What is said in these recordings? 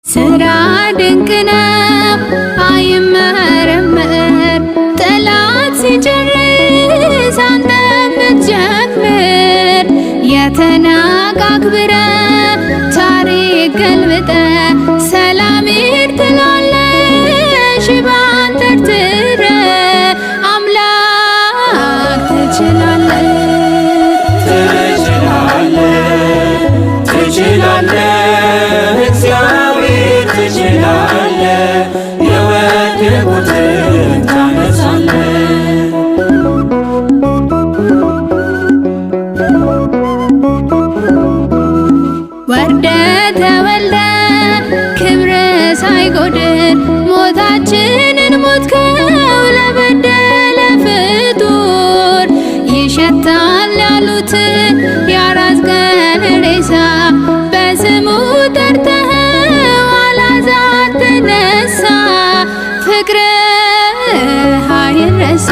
ስራ ድንቅ ነው አይመረመር ጠላት ሲጨርስ አንተ ብትጀምር የተናቀ አክብረህ ታሪክ ገልብጠህ ሰላም ትላለህ ሽባን ተርትረህ አምላክ ትችላለህ እግዚአብሔር ትችላለህ የወደቁትን ታነሳለህ ወርደህ ተወልደህ ክብርህ ሳይጎድል ሞታችንን ሞትከው ለበደለ ፍጡር ይሸታል ያሉትን የአራስ ቀን ሬሳ በስሙ ጠርተኸው አልዓዛር ተነሳ ፍቅርህ አይረሳ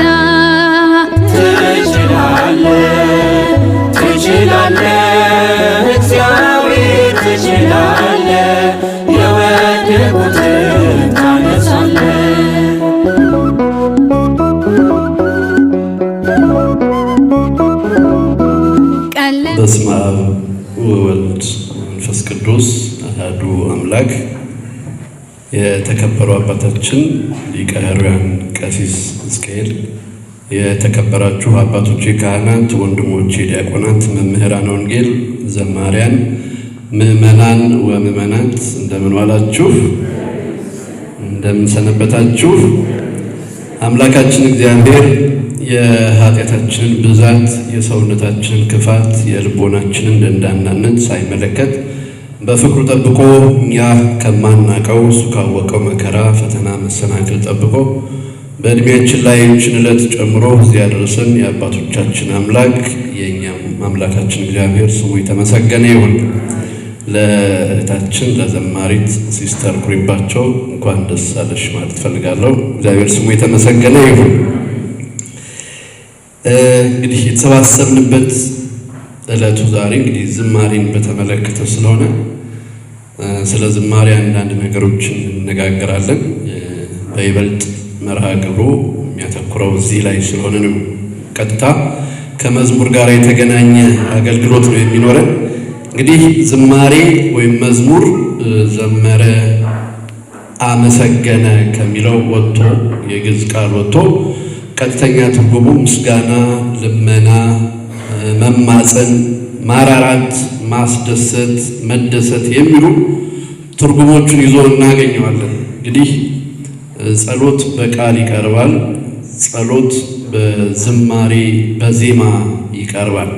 ትችላለህ እግዚአብሔር ትችላለህ የወደቁትን ታነሳለህ በስመ አብ ወወልድ ወመንፈስ ቅዱስ አሐዱ አምላክ። የተከበሩ አባታችን ሊቀ ኅሩያን ቀሲስ ሕዝቅኤል፣ የተከበራችሁ አባቶቼ ካህናት፣ ወንድሞቼ ዲያቆናት፣ መምህራን ወንጌል፣ ዘማሪያን፣ ምእመናን ወምእመናት እንደምን ዋላችሁ? እንደምን ሰነበታችሁ? አምላካችን እግዚአብሔር የኃጢአታችንን ብዛት የሰውነታችንን ክፋት የልቦናችንን ደንዳናነት ሳይመለከት በፍቅሩ ጠብቆ እኛ ከማናቀው እሱ ካወቀው መከራ፣ ፈተና፣ መሰናክል ጠብቆ በእድሜያችን ላይ ይህችን ዕለት ጨምሮ እዚህ ያደረሰን የአባቶቻችን አምላክ የእኛም አምላካችን እግዚአብሔር ስሙ የተመሰገነ ይሁን። ለእህታችን ለዘማሪት ሲስተር ኩሪባቸው እንኳን ደስ አለሽ ማለት ፈልጋለሁ። እግዚአብሔር ስሙ የተመሰገነ ይሁን። እንግዲህ የተሰባሰብንበት ዕለቱ ዛሬ እንግዲህ ዝማሬን በተመለከተ ስለሆነ ስለ ዝማሬ አንዳንድ ነገሮችን እንነጋገራለን። በይበልጥ መርሃ ግብሩ የሚያተኩረው እዚህ ላይ ስለሆነ ነው። ቀጥታ ከመዝሙር ጋር የተገናኘ አገልግሎት ነው የሚኖረን። እንግዲህ ዝማሬ ወይም መዝሙር ዘመረ፣ አመሰገነ ከሚለው ወጥቶ የግዕዝ ቃል ወጥቶ ቀጥተኛ ትርጉሙ ምስጋና፣ ልመና፣ መማፀን፣ ማራራት፣ ማስደሰት፣ መደሰት የሚሉ ትርጉሞቹን ይዞ እናገኘዋለን። እንግዲህ ጸሎት በቃል ይቀርባል። ጸሎት በዝማሬ በዜማ ይቀርባል።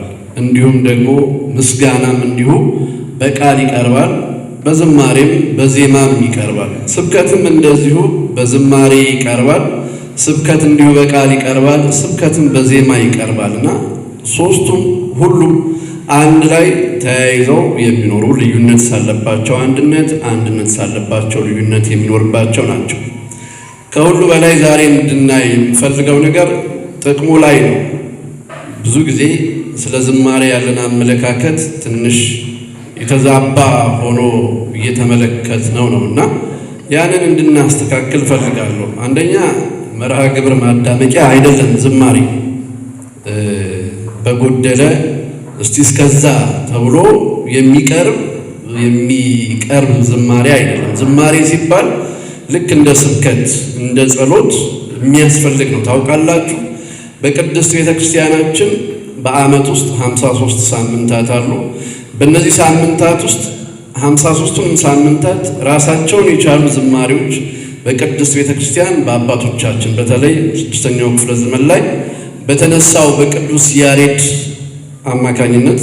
እንዲሁም ደግሞ ምስጋናም እንዲሁ በቃል ይቀርባል፣ በዝማሬም በዜማም ይቀርባል። ስብከትም እንደዚሁ በዝማሬ ይቀርባል፣ ስብከት እንዲሁ በቃል ይቀርባል፣ ስብከትም በዜማ ይቀርባል እና ሶስቱም ሁሉም አንድ ላይ ተያይዘው የሚኖሩ ልዩነት ሳለባቸው አንድነት፣ አንድነት ሳለባቸው ልዩነት የሚኖርባቸው ናቸው። ከሁሉ በላይ ዛሬ እንድናይ የሚፈልገው ነገር ጥቅሙ ላይ ነው። ብዙ ጊዜ ስለ ዝማሬ ያለን አመለካከት ትንሽ የተዛባ ሆኖ እየተመለከት ነው እና ያንን እንድናስተካክል ፈልጋለሁ። አንደኛ መርሃ ግብር ማዳመቂያ አይደለም ዝማሬ። በጎደለ እስቲ እስከዛ ተብሎ የሚቀርብ ዝማሬ አይደለም። ዝማሬ ሲባል ልክ እንደ ስብከት እንደ ጸሎት የሚያስፈልግ ነው። ታውቃላችሁ፣ በቅድስት ቤተክርስቲያናችን በዓመት ውስጥ 53 ሳምንታት አሉ። በእነዚህ ሳምንታት ውስጥ 53ቱንም ሳምንታት ራሳቸውን የቻሉ ዝማሬዎች በቅድስት ቤተክርስቲያን በአባቶቻችን በተለይ 6ኛው ክፍለ ዘመን ላይ በተነሳው በቅዱስ ያሬድ አማካኝነት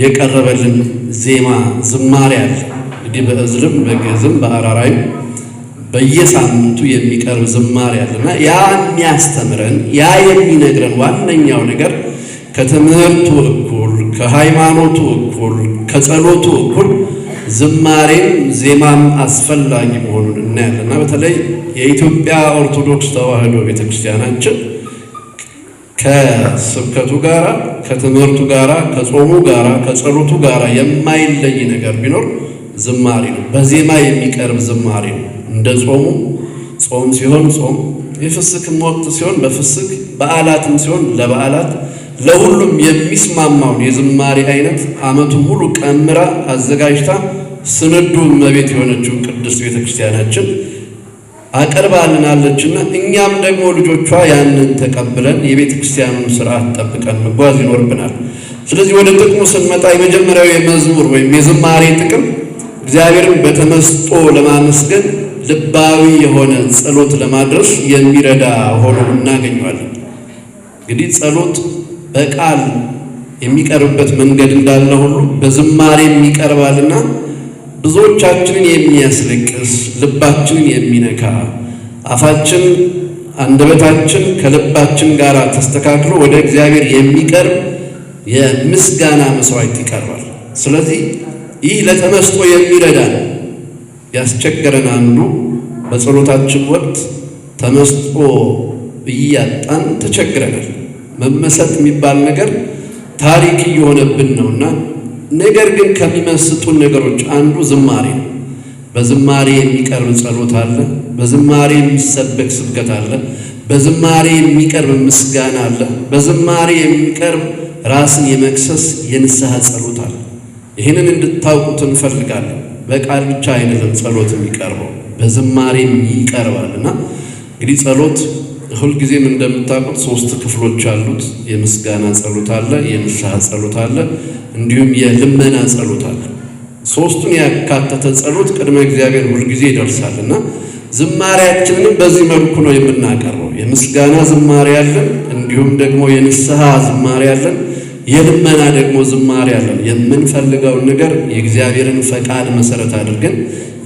የቀረበልን ዜማ ዝማሬ አለ። እንግዲህ በእዝልም በግዕዝም በአራራይም በየሳምንቱ የሚቀርብ ዝማሬ አለና ያ የሚያስተምረን ያ የሚነግረን ዋነኛው ነገር ከትምህርቱ እኩል ከሃይማኖቱ እኩል ከጸሎቱ እኩል ዝማሬም ዜማም አስፈላጊ መሆኑን እናያለና በተለይ የኢትዮጵያ ኦርቶዶክስ ተዋሕዶ ቤተክርስቲያናችን ከስብከቱ ጋራ ከትምህርቱ ጋራ ከጾሙ ጋራ ከጸሎቱ ጋራ የማይለይ ነገር ቢኖር ዝማሬ ነው። በዜማ የሚቀርብ ዝማሬ ነው። እንደ ጾም ሲሆን ጾም፣ የፍስክም ወቅት ሲሆን በፍስክ፣ በዓላትም ሲሆን ለበዓላት ለሁሉም የሚስማማውን የዝማሬ አይነት ዓመቱን ሙሉ ቀምራ አዘጋጅታ ስንዱ እመቤት የሆነችው ቅድስት ቤተክርስቲያናችን አቀርባልናለችና እኛም ደግሞ ልጆቿ ያንን ተቀብለን የቤተክርስቲያኑን ስርዓት ጠብቀን መጓዝ ይኖርብናል። ስለዚህ ወደ ጥቅሙ ስንመጣ የመጀመሪያው የመዝሙር ወይም የዝማሬ ጥቅም እግዚአብሔርን በተመስጦ ለማመስገን ልባዊ የሆነ ጸሎት ለማድረስ የሚረዳ ሆኖ እናገኘዋለን። እንግዲህ ጸሎት በቃል የሚቀርብበት መንገድ እንዳለ ሁሉ በዝማሬም ይቀርባልና ብዙዎቻችንን የሚያስለቅስ ልባችንን የሚነካ አፋችን አንደበታችን ከልባችን ጋር ተስተካክሎ ወደ እግዚአብሔር የሚቀርብ የምስጋና መስዋዕት ይቀርባል። ስለዚህ ይህ ለተመስጦ የሚረዳ ነው። ያስቸገረን አንዱ በጸሎታችን ወቅት ተመስጦ እያጣን ተቸግረናል። መመሰጥ የሚባል ነገር ታሪክ እየሆነብን ነውና፣ ነገር ግን ከሚመስጡን ነገሮች አንዱ ዝማሬ ነው። በዝማሬ የሚቀርብ ጸሎት አለ። በዝማሬ የሚሰበክ ስብከት አለ። በዝማሬ የሚቀርብ ምስጋና አለ። በዝማሬ የሚቀርብ ራስን የመክሰስ የንስሐ ጸሎት አለ። ይህንን እንድታውቁት እንፈልጋለን። በቃል ብቻ አይደለም ጸሎት የሚቀርበው፣ በዝማሬም ይቀርባልና እንግዲህ ጸሎት ሁልጊዜም እንደምታውቁት 3 ክፍሎች አሉት። የምስጋና ጸሎት አለ፣ የንስሐ ጸሎት አለ፣ እንዲሁም የልመና ጸሎት አለ። 3ቱን ያካተተ ጸሎት ቅድመ እግዚአብሔር ሁልጊዜ ይደርሳልና ዝማሬያችንንም በዚህ መልኩ ነው የምናቀርበው። የምስጋና ዝማሬ አለን፣ እንዲሁም ደግሞ የንስሐ ዝማሬ አለን፣ የልመና ደግሞ ዝማሬ አለን። የምንፈልገውን ነገር የእግዚአብሔርን ፈቃድ መሰረት አድርገን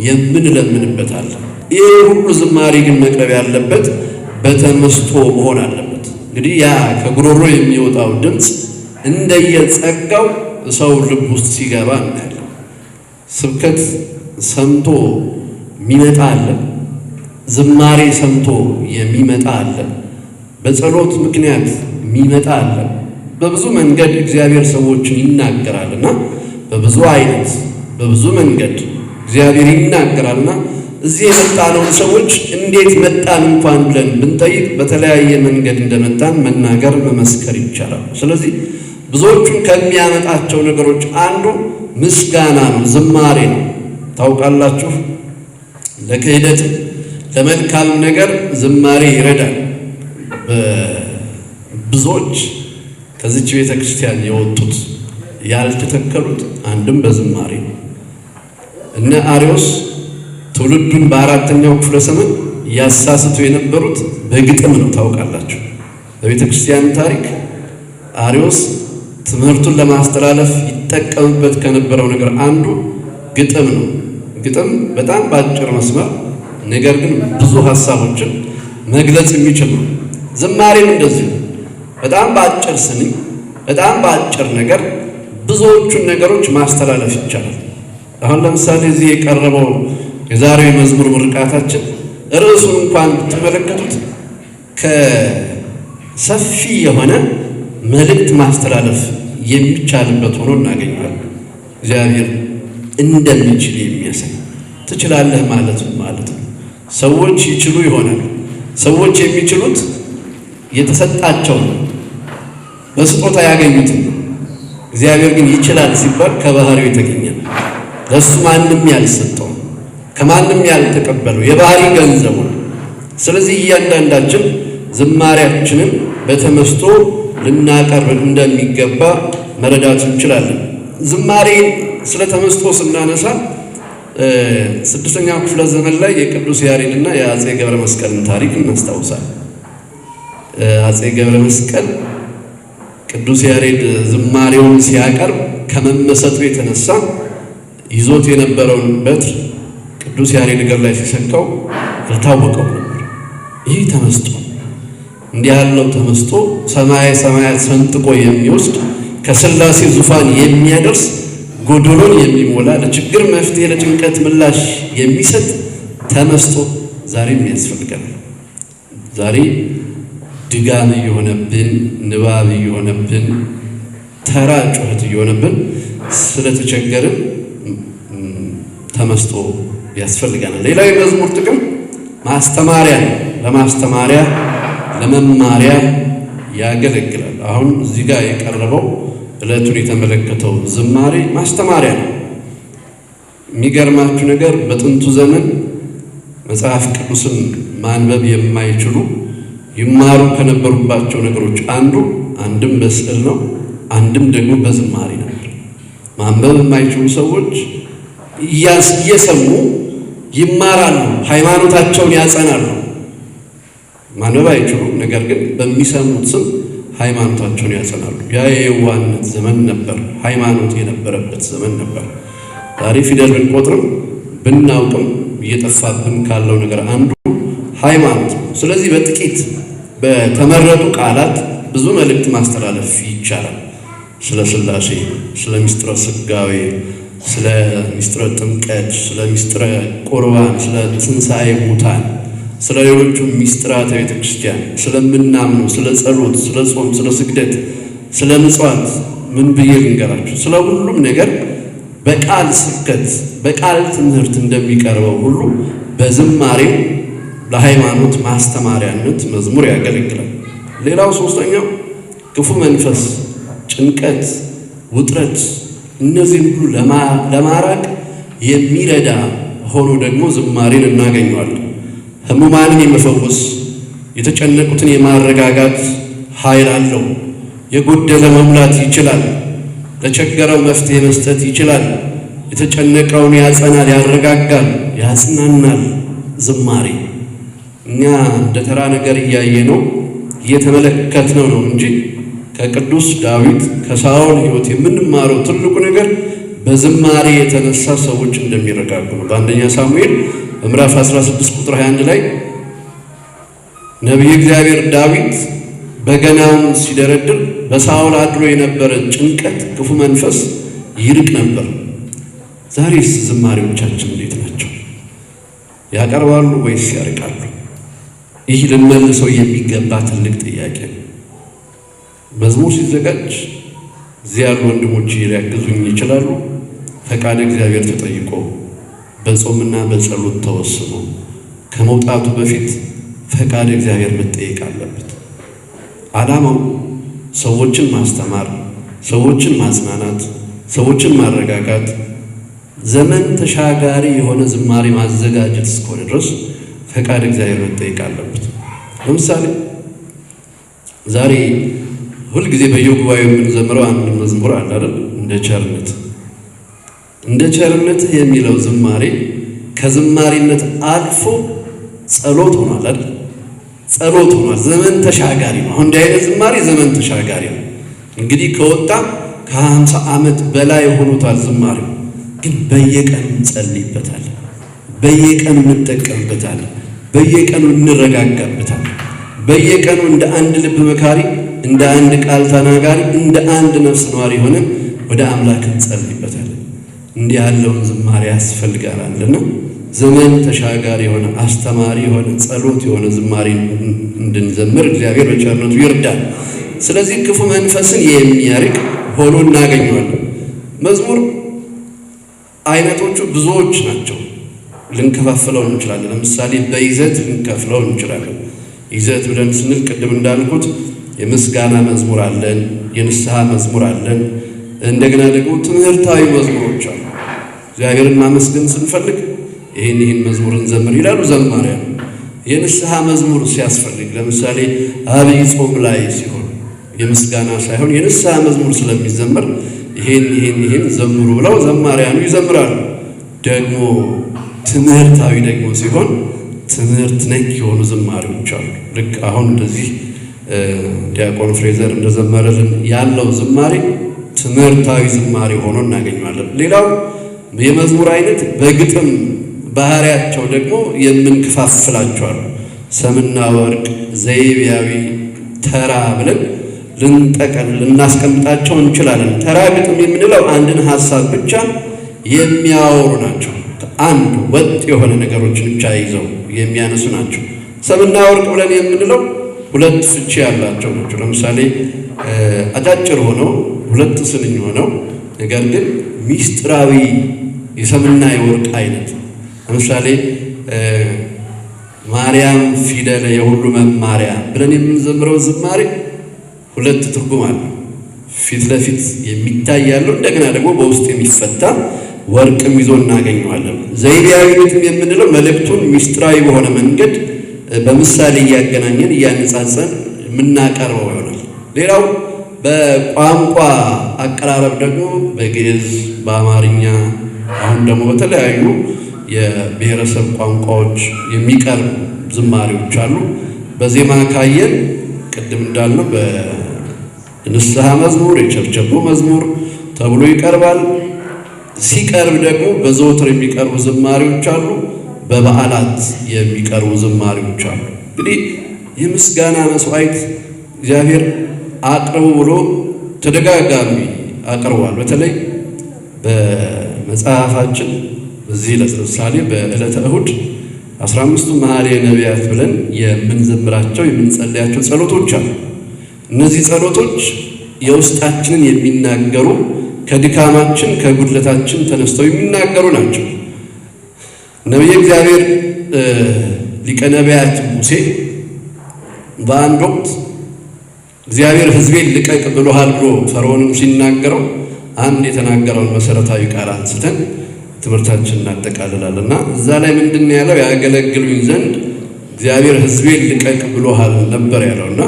የምንለምንበት አለ። ይህ ሁሉ ዝማሬ ግን መቅረብ ያለበት በተመስጦ መሆን አለበት። እንግዲህ ያ ከጉሮሮ የሚወጣው ድምፅ እንደየጸጋው ሰው ልብ ውስጥ ሲገባ እናያለን። ስብከት ሰምቶ የሚመጣ አለ፣ ዝማሬ ሰምቶ የሚመጣ አለ፣ በጸሎት ምክንያት የሚመጣ አለ። በብዙ መንገድ እግዚአብሔር ሰዎችን ይናገራልና በብዙ አይነት በብዙ መንገድ እግዚአብሔር ይናገራልና እዚህ የመጣነውን ሰዎች እንዴት መጣን እንኳን ብለን ብንጠይቅ በተለያየ መንገድ እንደመጣን መናገር መመስከር ይቻላል። ስለዚህ ብዙዎቹን ከሚያመጣቸው ነገሮች አንዱ ምስጋና ነው፣ ዝማሬ ነው። ታውቃላችሁ፣ ለክህደት ለመልካም ነገር ዝማሬ ይረዳል። ብዙዎች ከዚች ቤተ ክርስቲያን የወጡት ያልተተከሉት አንድም በዝማሬ ነው። እነ አርዮስ ትውልዱን በ4ኛው ክፍለ ዘመን ያሳስቱ የነበሩት በግጥም ነው። ታውቃላችሁ፣ በቤተ ክርስቲያን ታሪክ አርዮስ ትምህርቱን ለማስተላለፍ ይጠቀምበት ከነበረው ነገር አንዱ ግጥም ነው። ግጥም በጣም በአጭር መስመር ነገር ግን ብዙ ሐሳቦችን መግለጽ የሚችል ነው። ዝማሬም እንደዚሁ በጣም በአጭር ስንኝ፣ በጣም በአጭር ነገር ብዙዎቹን ነገሮች ማስተላለፍ ይቻላል። አሁን ለምሳሌ እዚህ የቀረበው የዛሬው የመዝሙር ምርቃታችን ርዕሱን እንኳን ብትመለከቱት ከሰፊ የሆነ መልእክት ማስተላለፍ የሚቻልበት ሆኖ እናገኘዋለን። እግዚአብሔር እንደሚችል የሚያሳይ ትችላለህ ማለት ነው። ሰዎች ይችሉ ይሆናል። ሰዎች የሚችሉት የተሰጣቸው በስጦታ ያገኙትን። እግዚአብሔር ግን ይችላል ሲባል ከባህሪው የተገኘ ነው። ለእሱ ማንም ያልሰጠው ከማንም ያልተቀበለው የባህሪ ገንዘቡ ነው። ስለዚህ እያንዳንዳችን ዝማሬያችንን በተመስጦ ልናቀርብ እንደሚገባ መረዳት እንችላለን። ዝማሬ ስለ ተመስጦ ስናነሳ 6ኛው ክፍለ ዘመን ላይ የቅዱስ ያሬድና የአፄ ገብረ መስቀልን ታሪክ እናስታውሳለን። አፄ ገብረ መስቀል ቅዱስ ያሬድ ዝማሬውን ሲያቀርብ ከመመሰጡ የተነሳ ይዞት የነበረውን በትር ቅዱስ ያሬድ እግር ላይ ሲሰካው አልታወቀው ነበር። ይህ ተመስጦ እንዲህ ያለው ተመስጦ ሰማየ ሰማያት ሰንጥቆ የሚወስድ ከሥላሴ ዙፋን የሚያደርስ ጎዶሎን የሚሞላ ለችግር መፍትሄ ለጭንቀት ምላሽ የሚሰጥ ተመስጦ ዛሬም ያስፈልገናል። ዛሬ ድጋም እየሆነብን ንባብ እየሆነብን ተራ ጩኸት እየሆነብን ስለተቸገርን ተመስጦ ያስፈልገናል። ሌላው የመዝሙር ጥቅም ማስተማሪያ ነው። ለማስተማሪያ ለመማሪያ ያገለግላል። አሁን እዚህ ጋር የቀረበው ዕለቱን የተመለከተው ዝማሬ ማስተማሪያ ነው። የሚገርማችሁ ነገር በጥንቱ ዘመን መጽሐፍ ቅዱስን ማንበብ የማይችሉ ይማሩ ከነበሩባቸው ነገሮች አንድም በስዕል ነው፣ አንድም ደግሞ በዝማሬ ነበር። ማንበብ የማይችሉ ሰዎች እየሰሙ ይማራሉ፣ ሃይማኖታቸውን ያጸናሉ። ማንበብ አይችሉም፣ ነገር ግን በሚሰሙት ስም ሃይማኖታቸውን ያጸናሉ። ያ የዋህነት ዘመን ነበር፣ ሃይማኖት የነበረበት ዘመን ነበር። ዛሬ ፊደል ብንቆጥርም ብናውቅም እየጠፋብን ካለው ነገር አንዱ ሃይማኖት ነው። ስለዚህ በጥቂት በተመረጡ ቃላት ብዙ መልእክት ማስተላለፍ ይቻላል። ስለ ሥላሴ፣ ስለ ምስጢረ ሥጋዌ፣ ስለ ምስጢረ ጥምቀት፣ ስለ ምስጢረ ቁርባን፣ ስለ ትንሣኤ ሙታን፣ ስለ ሌሎቹ ምስጢራተ ቤተ ክርስቲያን፣ ስለምናምነው ስለ ጸሎት፣ ስለ ጾም፣ ስለ ስግደት፣ ስለ ምጽዋት ምን ብዬ ልንገራችሁ? ስለ ሁሉም ነገር በቃል ስብከት በቃል ትምህርት እንደሚቀርበው ሁሉ በዝማሬው ለሃይማኖት ማስተማሪያነት መዝሙር ያገለግላል። ሌላው ሶስተኛው ክፉ መንፈስ፣ ጭንቀት፣ ውጥረት እነዚህን ሁሉ ለማራቅ የሚረዳ ሆኖ ደግሞ ዝማሬን እናገኘዋለን። ሕሙማንን የመፈወስ የተጨነቁትን የማረጋጋት ኃይል አለው። የጎደለ መሙላት ይችላል። ለቸገረው መፍትሄ መስጠት ይችላል። የተጨነቀውን ያጸናል፣ ያረጋጋል፣ ያጽናናል። ዝማሬ እኛ እንደ ተራ ነገር እያየነው እየተመለከትነው ነው እንጂ ከቅዱስ ዳዊት ከሳኦል ሕይወት የምንማረው ትልቁ ነገር በዝማሬ የተነሳ ሰዎች እንደሚረጋጉ ነው። በአንደኛ ሳሙኤል በምዕራፍ 16 ቁጥር 21 ላይ ነቢዩ እግዚአብሔር ዳዊት በገናውን ሲደረድር በሳኦል አድሮ የነበረ ጭንቀት፣ ክፉ መንፈስ ይርቅ ነበር። ዛሬስ ዝማሬዎቻችን እንዴት ናቸው? ያቀርባሉ ወይስ ያርቃሉ? ይህ ልንመልሰው የሚገባ ትልቅ ጥያቄ ነው። መዝሙር ሲዘጋጅ እዚህ ያሉ ወንድሞች ሊያግዙኝ ይችላሉ። ፈቃድ እግዚአብሔር ተጠይቆ በጾምና በጸሎት ተወስኖ ከመውጣቱ በፊት ፈቃድ እግዚአብሔር መጠየቅ አለበት። ዓላማው ሰዎችን ማስተማር፣ ሰዎችን ማጽናናት፣ ሰዎችን ማረጋጋት፣ ዘመን ተሻጋሪ የሆነ ዝማሬ ማዘጋጀት እስከሆነ ድረስ ፈቃድ እግዚአብሔር መጠየቅ አለበት። ለምሳሌ ዛሬ ሁልጊዜ በየጉባኤው የምንዘምረው አንድ መዝሙር አለ አይደል? እንደ ቸርነት የሚለው ዝማሬ ከዝማሬነት አልፎ ጸሎት ሆኗል አይደል? ጸሎት ሆኗል። ዘመን ተሻጋሪ ነው። አሁን እንዲህ አይነት ዝማሬ ዘመን ተሻጋሪ ነው። እንግዲህ ከወጣ ከ50 ዓመት በላይ ሆኖታል ዝማሬው። ግን በየቀኑ እንጸልይበታለን፣ በየቀኑ እንጠቀምበታለን፣ በየቀኑ እንረጋጋበታለን። በየቀኑ እንደ አንድ ልብ መካሪ፣ እንደ አንድ ቃል ተናጋሪ፣ እንደ አንድ ነፍስ ነዋሪ ሆነን ወደ አምላክ እንጸልይበታለን። እንዲህ ያለውን ዝማሬ ያስፈልጋልና ዘመን ተሻጋሪ የሆነ አስተማሪ የሆነ ጸሎት የሆነ ዝማሬ እንድንዘምር እግዚአብሔር በቸርነቱ ይርዳል። ስለዚህ ክፉ መንፈስን የሚያርቅ ሆኖ እናገኘዋለን። መዝሙር አይነቶቹ ብዙዎች ናቸው። ልንከፋፍለው እንችላለን። ለምሳሌ በይዘት ልንከፍለው እንችላለን። ይዘት ብለን ስንል ቅድም እንዳልኩት የምስጋና መዝሙር አለን፣ የንስሐ መዝሙር አለን። እንደገና ደግሞ ትምህርታዊ መዝሙሮች አሉ። እግዚአብሔርን ማመስገን ስንፈልግ ይህን መዝሙርን ዘምር ይላሉ ዘማሪያን። የንስሐ መዝሙር ሲያስፈልግ ለምሳሌ አብይ ጾም ላይ ሲሆን የምስጋና ሳይሆን የንስሐ መዝሙር ስለሚዘመር ይህን ዘምሩ ብለው ዘማሪያኑ ይዘምራሉ። ደግሞ ትምህርታዊ ደግሞ ሲሆን ትምህርት ነክ የሆኑ ዝማሬዎች አሉ። ልክ አሁን እንደዚህ ዲያቆን ፍሬዘር እንደዘመረልን ያለው ዝማሬ ትምህርታዊ ዝማሬ ሆኖ እናገኘዋለን። ሌላው የመዝሙር አይነት በግጥም ባህሪያቸው ደግሞ የምንከፋፍላቸዋል። ሰምና ወርቅ፣ ዘይቤያዊ፣ ተራ ብለን ልናስቀምጣቸው እንችላለን። ተራ ግጥም የምንለው አንድን ሀሳብ ብቻ የሚያወሩ ናቸው። አንድ ወጥ የሆነ ነገሮችን ብቻ ይዘው የሚያነሱ ናቸው። ሰምና ወርቅ ብለን የምንለው ሁለት ፍቺ ያላቸው ናቸው። ለምሳሌ አጫጭር ሆነው ሁለት ስንኝ ሆነው ነገር ግን ሚስጥራዊ የሰምና የወርቅ አይነት። ለምሳሌ ማርያም ፊደለ የሁሉ መማሪያ ብለን የምንዘምረው ዝማሬ ሁለት ትርጉም አለው። ፊት ለፊት የሚታይ ያለው እንደገና ደግሞ በውስጥ የሚፈታ ወርቅም ይዞ እናገኘዋለን። ዘይቤያዊነትም የምንለው መልእክቱን ሚስጥራዊ በሆነ መንገድ በምሳሌ እያገናኘን እያነጻጸን የምናቀርበው ይሆናል። ሌላው በቋንቋ አቀራረብ ደግሞ በግዕዝ፣ በአማርኛ አሁን ደግሞ በተለያዩ የብሔረሰብ ቋንቋዎች የሚቀርቡ ዝማሬዎች አሉ። በዜማ ካየን ቅድም እንዳልነው በንስሐ መዝሙር፣ የቸብቸቦ መዝሙር ተብሎ ይቀርባል። ሲቀርብ ደግሞ በዘወትር የሚቀርቡ ዝማሬዎች አሉ። በበዓላት የሚቀርቡ ዝማሬዎች አሉ። እንግዲህ የምስጋና መስዋዕት እግዚአብሔር አቅርቡ ብሎ ተደጋጋሚ አቅርቧል። በተለይ በመጽሐፋችን በዚህ ለምሳሌ በዕለተ እሁድ 15ቱ መኃልየ ነቢያት ብለን የምንዘምራቸው የምንጸልያቸው ጸሎቶች አሉ። እነዚህ ጸሎቶች የውስጣችንን የሚናገሩ ከድካማችን ከጉድለታችን ተነስተው የሚናገሩ ናቸው። ነቢየ እግዚአብሔር ሊቀ ነቢያት ሙሴ በአንድ ወቅት እግዚአብሔር ሕዝቤን ልቀቅ ብሎሃል ብሎ ፈርዖንም ሲናገረው አንድ የተናገረውን መሰረታዊ ቃል አንስተን ትምህርታችንን እናጠቃልላለን እና እዛ ላይ ምንድን ያለው? ያገለግሉኝ ዘንድ እግዚአብሔር ሕዝቤን ልቀቅ ብሎሃል ነበር ያለውና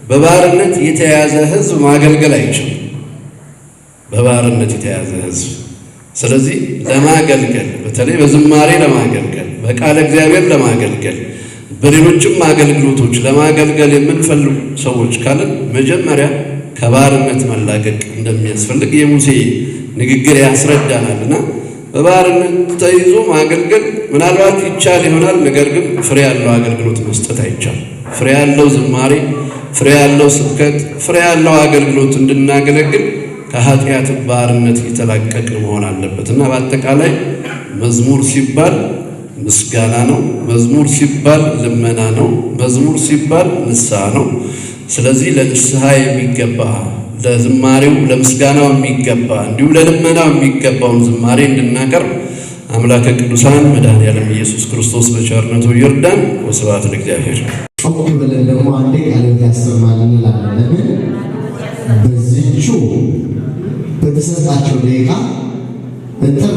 በባርነት የተያዘ ሕዝብ ማገልገል አይችልም። በባርነት የተያዘ ሕዝብ ስለዚህ ለማገልገል በተለይ በዝማሬ ለማገልገል፣ በቃለ እግዚአብሔር ለማገልገል፣ በሌሎችም አገልግሎቶች ለማገልገል የምንፈልጉ ሰዎች ካለን መጀመሪያ ከባርነት መላቀቅ እንደሚያስፈልግ የሙሴ ንግግር ያስረዳናልና በባርነት ተይዞ ማገልገል ምናልባት ይቻል ይሆናል። ነገር ግን ፍሬ ያለው አገልግሎት መስጠት አይቻልም። ፍሬ ያለው ዝማሬ፣ ፍሬ ያለው ስብከት፣ ፍሬ ያለው አገልግሎት እንድናገለግል ከኃጢአት ባርነት የተላቀቅን መሆን አለበት እና በአጠቃላይ መዝሙር ሲባል ምስጋና ነው። መዝሙር ሲባል ልመና ነው። መዝሙር ሲባል ንስሐ ነው። ስለዚህ ለንስሐ የሚገባ ለዝማሬው ለምስጋናው የሚገባ እንዲሁም ለልመናው የሚገባውን ዝማሬ እንድናቀርብ አምላከ ቅዱሳን መድኃኔዓለም ኢየሱስ ክርስቶስ በቸርነቱ ይርዳን። ወስብሐት ለእግዚአብሔር። ጮክ ብለን ደግሞ አንዴ ቃል ያሰማልን እንላለን። በዚህቹ በተሰጣቸው ደቂቃ በተር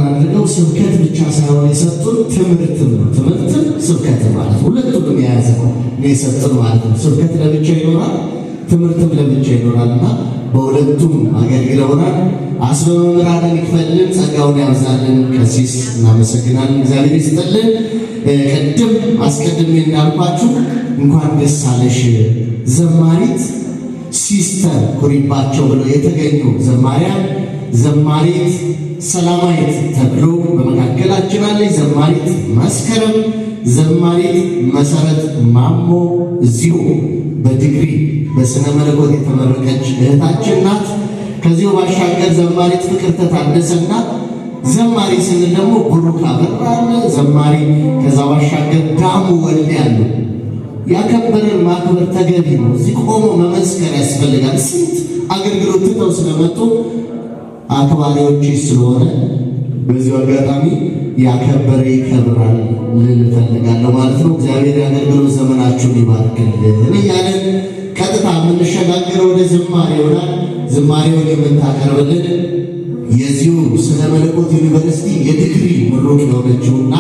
አድርገው ስብከት ብቻ ሳይሆን የሰጡን ትምህርትም ነው። ትምህርትም ስብከት ማለት ሁለቱንም የያዘ ነው የሰጡን ማለት ነው። ስብከት ለብቻ ይኖራል፣ ትምህርትም ለብቻ ይኖራልና በሁለቱም አገልግለውናል። አስበ መምህራንን ይክፈልን፣ ጸጋውን ያብዛልን። ቀሲስ እናመሰግናለን፣ እግዚአብሔር ይስጥልን። ቅድም አስቀድሜ እንዳልኳችሁ እንኳን ደስ አለሽ ዘማሪት ሲስተር ኩሪባቸው ብለው የተገኙ ዘማሪያን ዘማሪት ሰላማዊት ተብሎ በመካከላችን አለች። ዘማሪት መስከረም፣ ዘማሪት መሰረት ማሞ እዚሁ በዲግሪ በስነ መለኮት የተመረቀች እህታችን ናት። ከዚሁ ባሻገር ዘማሪት ፍቅርተ ታደሰና ዘማሪ ስንል ደግሞ ብሩክ አበራለ ዘማሪ። ከዛ ባሻገር ዳሙ ወልድ ያሉ ያከበረን ማክበር ተገቢ ነው። እዚህ ቆሞ መመስከር ያስፈልጋል። ስንት አገልግሎት ትተው ስለመጡ አክባሪዎች ስለሆነ በዚሁ አጋጣሚ ያከበረ ይከብራል ልል እፈልጋለሁ ማለት ነው። እግዚአብሔር የአገልግሎት ዘመናችሁን ይባርክልን እያለን ቀጥታ የምንሸጋገረው ወደ ዝማሬ ይሆናል። ዝማሬውን የምታቀርብልን የዚሁ ስነ መለኮት ዩኒቨርሲቲ የዲግሪ ምሩቅ የሆነችውና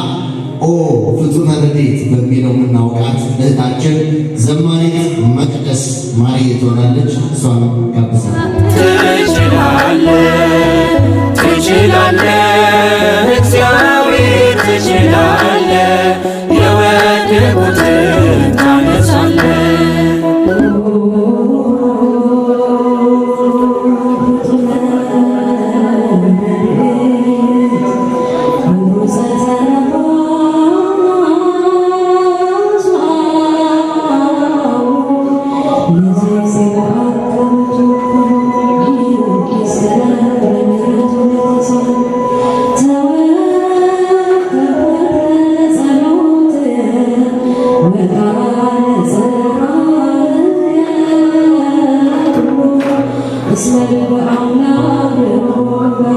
ኦ ፍጹመ ረድኤት በሚለው የምናውቃት እህታችን ዘማሪት መቅደስ ማርዬ ትሆናለች። እሷን ጋብዛለሁ። ትችላለህ እግዚአብሔር ትችላለህ፣ የወደቁትን ታነሳለህ። اسم الأعلى بالقرآن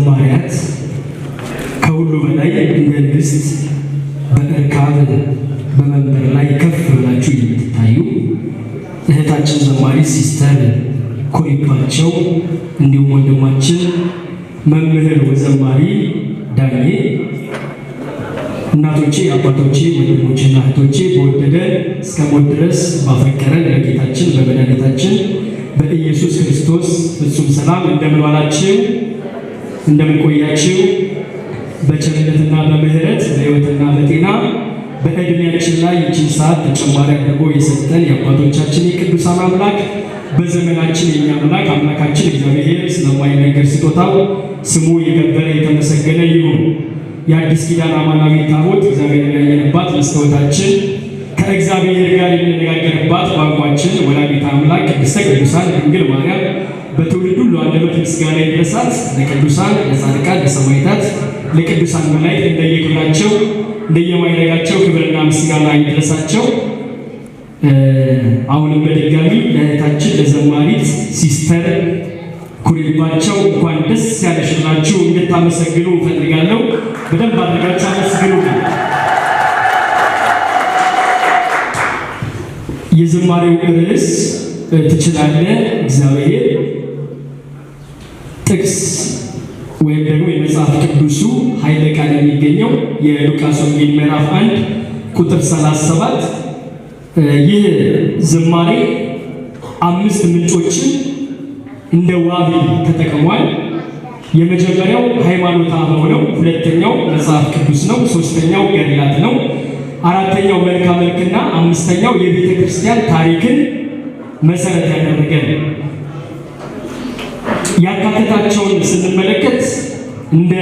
ዘማሪያት ከሁሉ በላይ እንደ ንግሥት በእርካብ በመንበር ላይ ከፍ ብላችሁ የምትታዩ እህታችን ዘማሪ ሲስተር ኩሪባቸው እንዲሁም ወንድማችን መምህር ወዘማሪ ዳኜ፣ እናቶቼ፣ አባቶቼ፣ ወንድሞቼና እህቶቼ በወደደ እስከ ሞት ድረስ ባፈቀረን በጌታችን በመድኃኒታችን በኢየሱስ ክርስቶስ ፍጹም ሰላም እንደምን ዋላችሁ? እንደምን ቆያችሁ? በቸርነትና በምሕረት በሕይወትና በጤና በዕድሜያችን ላይ ይህችን ሰዓት ተጨማሪ አድርጎ የሰጠን የአባቶቻችን የቅዱሳን አምላክ በዘመናችን የኛ አምላክ አምላካችን እግዚአብሔር ስለማይነገር ስጦታው ስሙ የከበረ የተመሰገነ ይሁን። የአዲስ ኪዳን አማናዊ ታቦት እግዚአብሔር ያየንባት መስታወታችን ከእግዚአብሔር ጋር የምንነጋገርባት ቋንቋችን ወላዲተ አምላክ ቅድስተ ቅዱሳን ድንግል ማርያም በትውልድ ሁሉ አንደበት ምስጋና ይድረሳት። ለቅዱሳን ለጻድቃን ለሰማዕታት ለቅዱሳን መላእክት እንደየክብራቸው እንደየማዕረጋቸው ክብርና ምስጋና ይድረሳቸው። አሁንም በድጋሚ ለእህታችን ለዘማሪት ሲስተር ኩሪባቸው እንኳን ደስ ያለሽላችሁ እንድታመሰግኑ እፈልጋለሁ። በደንብ አድርጋችሁ አመስግኑ። የዝማሬው ርዕስ ትችላለህ እግዚአብሔር ጥቅስ ወይም ደግሞ የመጽሐፍ ቅዱሱ ኃይለ ቃል የሚገኘው የሉቃስ ወንጌል ምዕራፍ 1 ቁጥር 37። ይህ ዝማሬ 5 ምንጮችን እንደ ዋቢ ተጠቅሟል። የመጀመሪያው ሃይማኖተ አበው ነው። ሁለተኛው መጽሐፍ ቅዱስ ነው። ሶስተኛው ገድላት ነው። አራተኛው መልክዓ መልክና አምስተኛው የቤተ ክርስቲያን ታሪክን መሰረት ያደረገ ነው። ያካተታቸውን ስንመለከት እንደ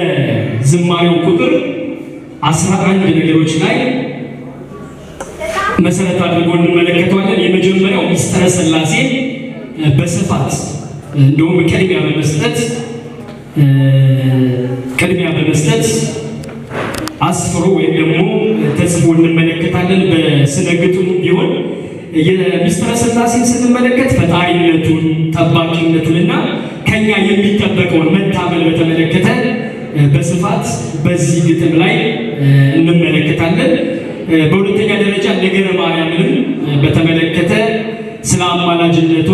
ዝማሬው ቁጥር 11 ነገሮች ላይ መሰረት አድርጎ እንመለከተዋለን። የመጀመሪያው ምስጢረ ሥላሴ በስፋት እንደውም ቅድሚያ በመስጠት አስፍሮ ወይም ደግሞ ተጽፎ እንመለከታለን። በስነ ግጥሙ ቢሆን የምስጢረ ሥላሴን ስንመለከት ፈጣሪነቱን ጠባቂነቱንና ከኛ የሚጠበቀውን መታመን በተመለከተ በስፋት በዚህ ግጥም ላይ እንመለከታለን። በሁለተኛ ደረጃ ነገረ ማርያምንም በተመለከተ ስለ አማላጅነቷ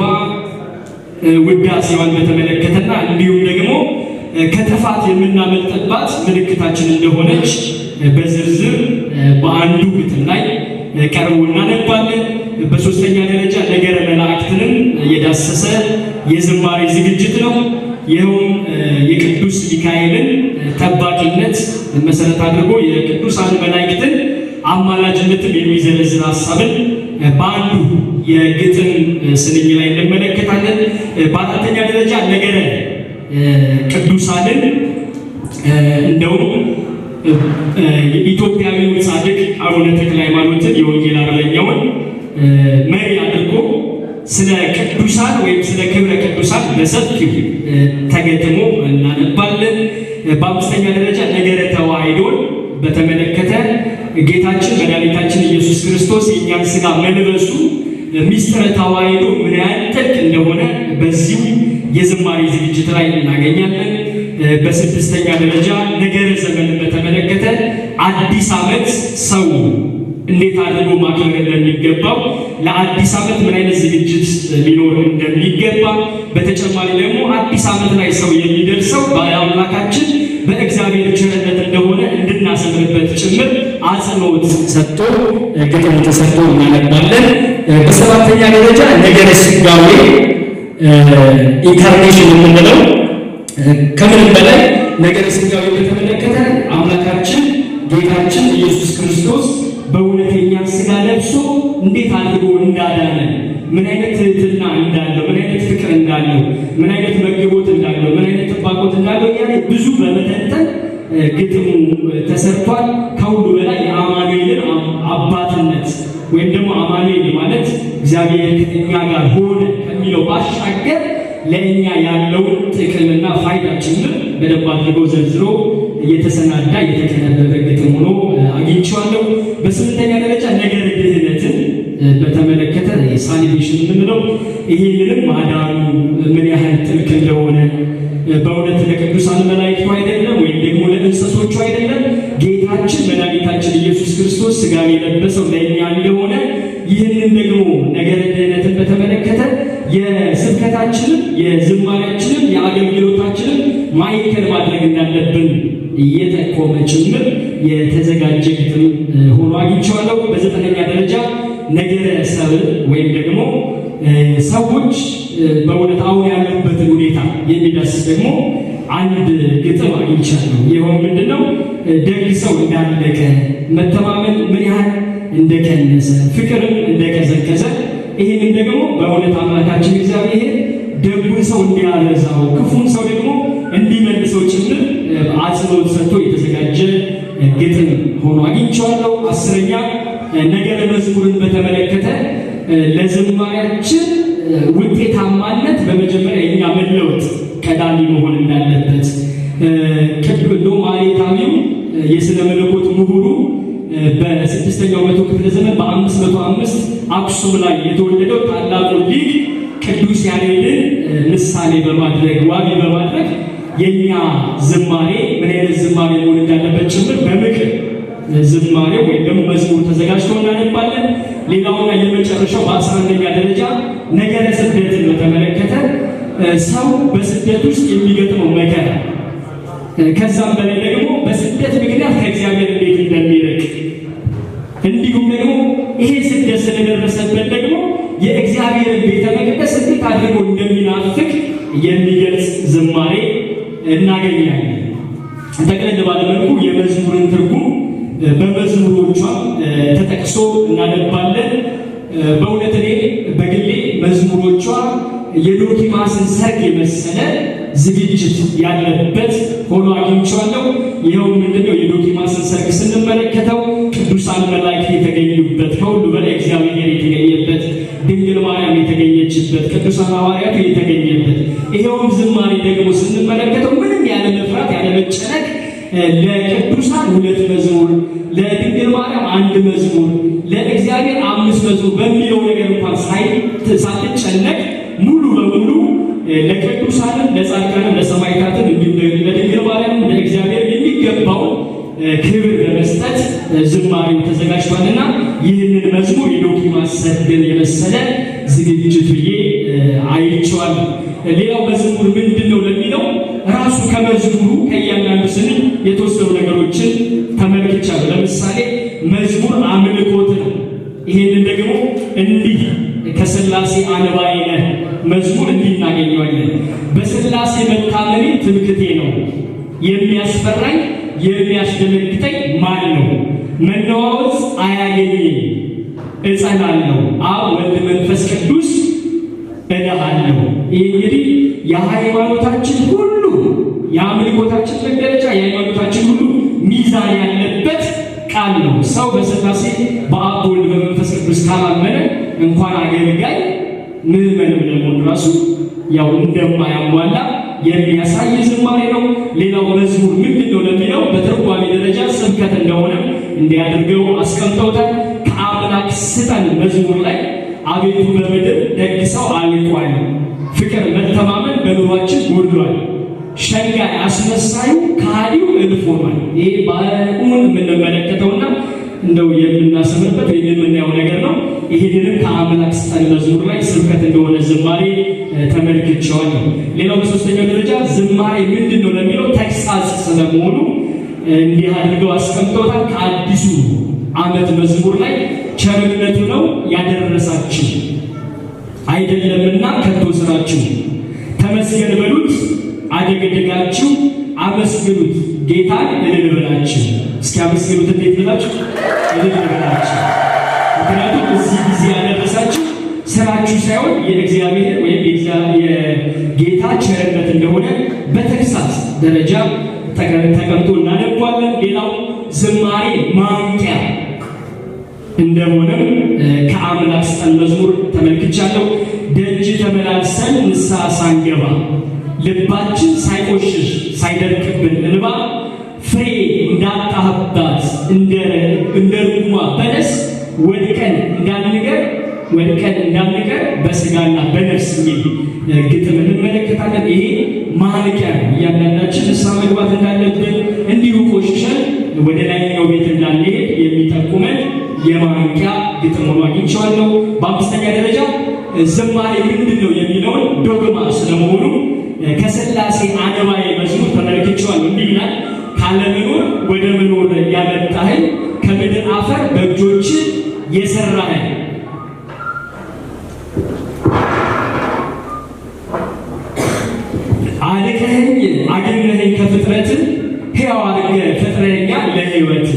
ውዳሴዋን በተመለከተና እንዲሁም ደግሞ ከጥፋት የምናመልጥባት ምልክታችን እንደሆነች በዝርዝር በአንዱ ግጥም ላይ ቀርቦ እናነባለን። በሶስተኛ ደረጃ ነገረ መላእክትንም የዳሰሰ የዝማሬ ዝግጅት ነው። ይኸውም የቅዱስ ሚካኤልን ጠባቂነት መሰረት አድርጎ የቅዱሳን መላእክትን አማላጅነትን የሚዘረዝር ሀሳብን በአንዱ የግጥም ስንኝ ላይ እንመለከታለን። በአራተኛ ደረጃ ነገረ ቅዱሳንን እንደውም ኢትዮጵያዊው ጻድቅ አቡነ ተክለ ሃይማኖትን የወንጌል አርበኛውን መሪ አድርጎ ስለ ቅዱሳን ወይም ስለ ክብረ ቅዱሳን በሰፊው ተገጥሞ እናነባለን። በአምስተኛ ደረጃ ነገረ ተዋሕዶን በተመለከተ ጌታችን መድኃኒታችን ኢየሱስ ክርስቶስ የእኛን ሥጋ መልበሱ ምስጢረ ተዋሕዶ ምን ያህል ጥልቅ እንደሆነ በዚሁ የዝማሬ ዝግጅት ላይ እናገኛለን። በስድስተኛ ደረጃ ነገረ ዘመንን በተመለከተ አዲስ ዓመት ሰው እንዴት አድርጎ ማክበር እንደሚገባው ለአዲስ ዓመት ምን አይነት ዝግጅት ሊኖር እንደሚገባ በተጨማሪ ደግሞ አዲስ ዓመት ላይ ሰው የሚደርሰው በአምላካችን በእግዚአብሔር ቸርነት እንደሆነ እንድናሰምርበት ጭምር አጽንኦት ሰጥቶ ግጥም ተሰርቶ እናነባለን። በሰባተኛ ደረጃ ነገረ ሥጋዌ ኢንካርኔሽን የምንለው ከምንም በላይ ነገረ ሥጋዌ በተመለከተ አምላካችን ጌታችን ኢየሱስ ክርስቶስ በእውነተኛ ሥጋ ለብሶ እንዴት አድርጎ እንዳዳነ፣ ምን አይነት ትሕትና እንዳለው፣ ምን አይነት ፍቅር እንዳለው፣ ምን አይነት መግቦት እንዳለው፣ ምን አይነት ጥባቆት እንዳለው ያለ ብዙ በመተንተን ግጥሙ ተሰርቷል። ከሁሉ በላይ የአማኑኤልን አባትነት ወይም ደግሞ አማኑኤል ማለት እግዚአብሔር ከእኛ ጋር ሆነ ከሚለው ባሻገር ለእኛ ያለውን ጥቅምና ፋይዳችንን በደንብ አድርጎ ዘርዝሮ እየተሰናዳ የተቀነበበ ግጥም ሆኖ አግኝቼዋለሁ። በስምንተኛ ደረጃ ነገረ ድህነትን በተመለከተ ሳሊቬሽን የምንለው ይህንንም ማዳኑ ምን ያህል ጥልቅ እንደሆነ በእውነት ለቅዱሳን መላእክቱ አይደለም ወይም ደግሞ ለእንስሶቹ አይደለም። ጌታችን መድኃኒታችን ኢየሱስ ክርስቶስ ሥጋን የለበሰው ለእኛ እንደሆነ ይህንን ደግሞ ነገረ ድኅነትን በተመለከተ የስብከታችንን የዝማሬያችንን የአገልግሎታችንን ማዕከል ማድረግ እንዳለብን እየጠቆመ ጭምር የተዘጋጀ ግጥም ሆኖ አግኝቼዋለሁ። በዘጠነኛ ደረጃ ነገረ ሰብእ ወይም ደግሞ ሰዎች በእውነት አሁን ያሉበትን ሁኔታ የሚዳስስ ደግሞ አንድ ግጥም አግኝቻለሁ። ይኸው ምንድነው? ደግ ሰው እንዳለቀ፣ መተማመን ምን ያህል እንደቀነሰ፣ ፍቅርም እንደቀዘቀዘ፣ ይህንን ደግሞ በእውነት አምላካችን እግዚአብሔር ደጉን ሰው እንዲያበዛው ክፉን ሰው ደግሞ እንዲመልሰው ጭምር አጽንኦት ሰጥቶ የተዘጋጀ ግጥም ሆኖ አግኝቼዋለሁ። አስረኛ ነገረ መዝሙርን በተመለከተ ለዝማሬያችን ውጤታማነት በመጀመሪያ የኛ መለወጥ ቀዳሚ መሆን እንዳለበት ቅዱስ ማኅሌታዊው የሥነ መለኮት ምሁሩ በ6ኛው መቶ ክፍለ ዘመን በ505 አክሱም ላይ የተወለደው ታላቁ ሊቅ ቅዱስ ያሬድን ምሳሌ በማድረግ ዋቢ በማድረግ የኛ ዝማሬ ምን አይነት ዝማሬ መሆን እንዳለበት ጭምር በምክር ዝማሬው ወይም ደግሞ መዝሙር ተዘጋጅቶ እናነባለን። ሌላውና የመጨረሻው በ11ኛ ደረጃ ነገረ ስደትን በተመለከተ ሰው በስደት ውስጥ የሚገጥመው መከራ ከዛም በላይ ደግሞ በስደት ምክንያት ከእግዚአብሔር እንዴት እንደሚርቅ እንዲሁም ደግሞ ይሄ ስደት ስለደረሰበት ደግሞ የእግዚአብሔርን ቤተ መቅደስ እንዴት አድርጎ እንደሚናፍቅ የሚገልጽ ዝማሬ እናገኛለን። ጠቅለል ባለ መልኩ የመዝሙርን ትርጉም በመዝሙሮቿ ተጠቅሶ እናነባለን። በእውነት እኔ በግሌ መዝሙሮቿ የዶኪማስን ሰርግ የመሰለ ዝግጅት ያለበት ሆኖ አግኝቼዋለሁ። ይኸው ምንድነው? የዶኪማስን ሰርግ ስንመለከተው ቅዱሳን መላእክት የተገኙበት፣ ከሁሉ በላይ እግዚአብሔር የተገኘበት፣ ድንግል ማርያም የተገኘችበት፣ ቅዱሳን ሐዋርያቱ የተገኘበት፣ ይኸውም ዝማሬ ደግሞ ስንመለከተው ምንም ያለ መፍራት ያለ መጨነቅ ለቅዱሳን 2 መዝሙር፣ ለድንግል ማርያም 1 መዝሙር፣ ለእግዚአብሔር 5 መዝሙር በሚለው ነገር እንኳን ሳትጨነቅ ሙሉ በሙሉ ለቅዱሳንም ለጻድቃንም ለሰማዕታትም እንዲሁም ለድንግል ማርያም ለእግዚአብሔር የሚገባው ክብር በመስጠት ዝማሬው ተዘጋጅቷልና ይህንን መዝሙር የዶኪማስ ሰርግን የመሰለ ዝግጅት ብዬ አይቼዋለሁ። ሌላው መዝሙር ምንድነው ለሚለው ራሱ ከመዝሙሩ ከእያንዳንዱ ስንኝ የተወሰኑ ነገሮችን ተመልክቻለሁ። ለምሳሌ መዝሙር አምልኮት ነው። ይሄንን ደግሞ እንዲህ ከሥላሴ አንባዬነ መዝሙር እንዲህ እናገኘዋለን። በሥላሴ መታመኔ ትምክቴ ነው፣ የሚያስፈራኝ የሚያስደነግጠኝ ማን ነው? መነዋወጽ አያገኘኝ እጸናለሁ፣ አብ ወልድ መንፈስ ቅዱስ እልሃለሁ። ይህ እንግዲህ የሃይማኖታችን ሁሉ የአምልኮታችን መገለጫ የሃይማኖታችን ሁሉ ሚዛን ያለበት ቃል ነው። ሰው በሥላሴ በአብ በወልድ በመንፈስ ቅዱስ ካላመነ እንኳን አገልጋይ ምዕመንም ለመሆን ራሱ ያው እንደማያሟላ የሚያሳይ ዝማሬ ነው። ሌላው መዝሙር ምንድነው ለሚለው በትርጓሜ ደረጃ ስብከት እንደሆነ እንዲያደርገው አስቀምጠውታል። ከአምላክ ስጠን መዝሙር ላይ አቤቱ በምድር ደግ ሰው አልቋል፣ ፍቅር መተማመን በኑሯችን ጎድሏል፣ ሸንጋይ አስመሳዩ ከሃዲው እልፍ ሆኗል። ይሄ በእውን የምንመለከተውና እንደው የምናሰምርበት ወይም የምናየው ነገር ነው። ይሄንንም ከአምላክ ስጠን መዝሙር ላይ ስብከት እንደሆነ ዝማሬ ተመልክቼዋለሁ። ሌላው በሶስተኛው ደረጃ ዝማሬ ምንድነው ለሚለው ተግሳጽ ስለመሆኑ እንዲህ አድርገው አስቀምጠውታል። ከአዲሱ ዓመት መዝሙር ላይ ቸርነቱ ነው ያደረሳችሁ አይደለምና ከቶ ስራችሁ፣ ተመስገን በሉት አደገደጋችሁ፣ አመስግኑት ጌታን እልል በላችሁ። እስኪ አመስግኑት እንዴት ብላችሁ? እልል በላችሁ። ምክንያቱም እዚህ ጊዜ ያደረሳችሁ ስራችሁ ሳይሆን የእግዚአብሔር ወይም የጌታ ቸርነት እንደሆነ በተግሳጽ ደረጃ ተቀምጦ እናነባለን። ሌላው ዝማሬ ማንቂያ እንደሆነም ከአምላክ ስጠን መዝሙር ተመልክቻለሁ። ደጅ ተመላልሰን ንስሐ ሳንገባ ልባችን ሳይቆሽሽ ሳይደርቅብን እንባ ፍሬ እንዳጣህባት እንደ ርጉማ በለስ ወድቀን እንዳንቀር ወድቀን እንዳንቀር በስጋና በነፍስ የሚል ግጥም እንመለከታለን። ይሄ ማንቂያ ነው። እያንዳንዳችን ንስሐ መግባት እንዳለብን እንዲሁ ቆሽሸን ወደ ላይኛው ቤት እንዳንሄድ የሚጠቁመን የማንቂያ ግጥም ሆኖ አግኝቼዋለሁ። በአምስተኛ ደረጃ ዝማሬ ምንድን ነው የሚለውን ዶግማ ስለመሆኑ ከሥላሴ አነባዬ መዝሙር ተመልክቼዋለሁ። እንዲህ ይላል። ካለመኖር ወደ መኖር ያመጣኸኝ ከምድር አፈር በእጆች የሰራኸኝ አልቀኸኝ አገኘኸኝ ከፍጥረት ሕያው አድርገህ ፈጥረኸኛል ለሕይወት።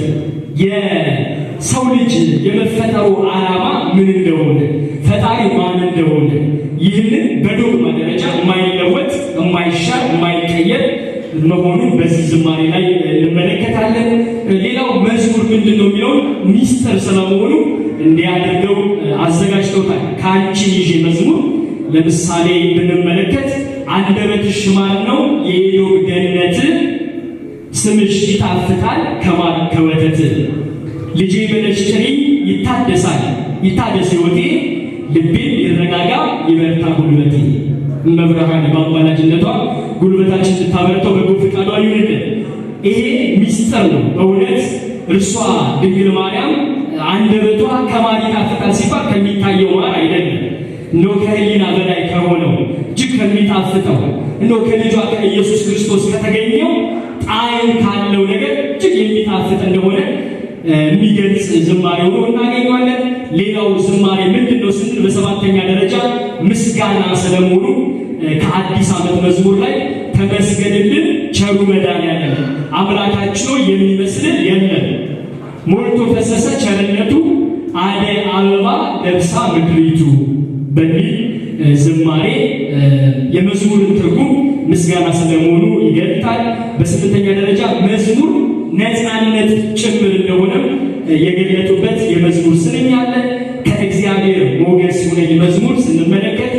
የሰው ልጅ የመፈጠሩ ዓላማ ምን እንደሆነ ፈጣሪ ማን እንደሆነ ይህንን በዶግማ ደረጃ የማይለወጥ የማይሻር የማይቀየር መሆኑን በዚህ ዝማሬ ላይ እንመለከታለን። ሌላው መዝሙር ምንድን ነው የሚለውን ሚስጥር ስለመሆኑ እንዲያደርገው አዘጋጅተውታል። ከአንቺ ይዤ መዝሙር ለምሳሌ ብንመለከት አንደበትሽ ማር ነው የኤዶም ገነት፣ ስምሽ ይጣፍጣል ከማር ከወተት። ልጄ በለሽ ጥሪኝ ይታደስ ሕይወቴ፣ ልቤን ይረጋጋ ይበርታ ጉልበቴ። እመብርሃን በአማላጅነቷ ጉልበታችን እንድታበረታው በጎ ፈቃዷ ይሁንልን። ይሄ ሚስጥር ነው በእውነት እርሷ ድንግል ማርያም አንደበቷ ከማር ይጣፍጣል ሲባል ከሚታየው ማር አይደለም፣ እነሆ ከሕሊና በላይ ከሆነው እጅግ ከሚጣፍጠው እነሆ ከልጇ ከኢየሱስ ክርስቶስ ከተገኘው ጣዕም ካለው ነገር እጅግ የሚጣፍጥ እንደሆነ የሚገልጽ ዝማሬ ሆኖ እናገኘዋለን። ሌላው ዝማሬ ምንድን ነው ስንል በሰባተኛ ደረጃ ምስጋና ስለመሆኑ ከአዲስ ዓመት መዝሙር ላይ ተመስገንልን ቸሩ መድኃኒዓለም አምላካችን ሆይ የሚመስልን የለም፣ ሞልቶ ፈሰሰ ቸርነቱ አደይ አበባ ለብሳ ምድሪቱ በሚል ዝማሬ የመዝሙርን ትርጉም ምስጋና ስለመሆኑ ይገልጣል። በስምንተኛ ደረጃ መዝሙር ነፃነት ጭምር እንደሆነ የገለጡበት የመዝሙር ስንኝ አለ። ከእግዚአብሔር ሞገስ ሁነኝ መዝሙር ስንመለከት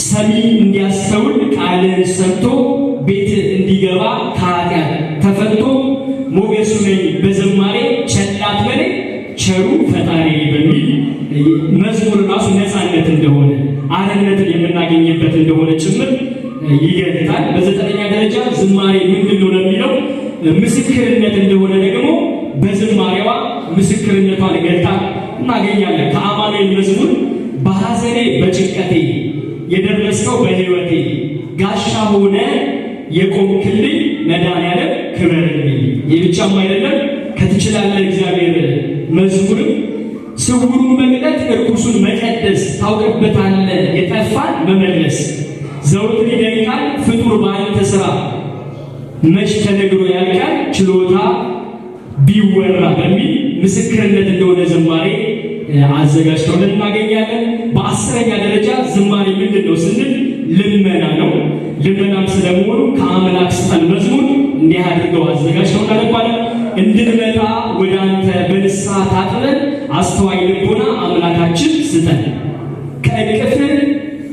ሰሚ እንዲያስተውል ቃልን ሰምቶ ቤት እንዲገባ ከኃጢአት ተፈቶ ሞገስ ሁነኝ በዝማሬ ቸላት በላይ ቸሩ ፈጣሪ በሚል መዝሙር ራሱ ነፃነት እንደሆነ አርነትን የምናገኝበት እንደሆነ ጭምር ይገልጣል። በዘጠነኛ ደረጃ ዝማሬ ምንድን ነው ለሚለው ምስክርነት እንደሆነ ደግሞ በዝማሬዋ ምስክርነቷን ገልጣ እናገኛለን። ከአማኑኤል መዝሙር በሐዘኔ በጭንቀቴ የደረስከው በሕይወቴ ጋሻ ሆነ የቆምክልኝ መድኃኒዓለም ክበርልኝ። ይህ ብቻም አይደለም። ከትችላለህ እግዚአብሔር መዝሙርም ስውሩን መግለጥ እርኩሱን መቀደስ ታውቅበታለህ የጠፋን መመለስ ዘውትር ይደንቃል ፍጡር በአንተ ሥራ መች ተነግሮ ያልቃል ችሎታ ቢወራ በሚል ምስክርነት እንደሆነ ዝማሬ አዘጋጅተውልን እናገኛለን። በአስረኛ ደረጃ ዝማሬ ምንድን ነው ስንል ልመና ነው። ልመናም ስለመሆኑ ከአምላክ ስጠን መዝሙር እንዲህ አድርገው አዘጋጅተው እናነባለን። እንድንመጣ ወደ አንተ በንስሐ ታጥበን አስተዋይ ልቦና አምላካችን ስጠን። ከእቅፍ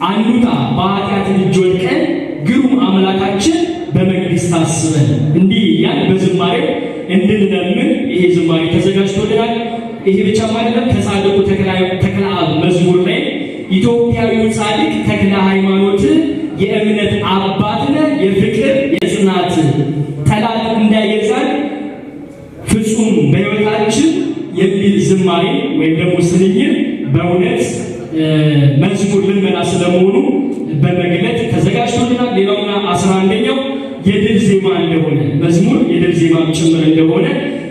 አንውጣ በኃጢአት እጅ ወድቀን ግሩም አምላካችን በመንግሥት አስበን። እንዲህ ያን በዝማሬው እንድንለምን ይሄ ዝማሬ ተዘጋጅቶልናል። ይሄ ብቻ አይደለም። ከጻድቁ ተክለ አብ መዝሙር ላይ ኢትዮጵያዊው ጻድቅ ተክለ ሃይማኖት የእምነት አባት ነህ የፍቅር የጽናት ጠላት እንዳይገዛን ፍጹም በሕይወታችን የሚል ዝማሬ ወይም ደግሞ ስንኝ በእውነት መዝሙር ልመና ስለመሆኑ በመግለጥ ተዘጋጅቶልናል። ሌላውና 11ኛው የድል ዜማ እንደሆነ መዝሙር የድል ዜማም ጭምር እንደሆነ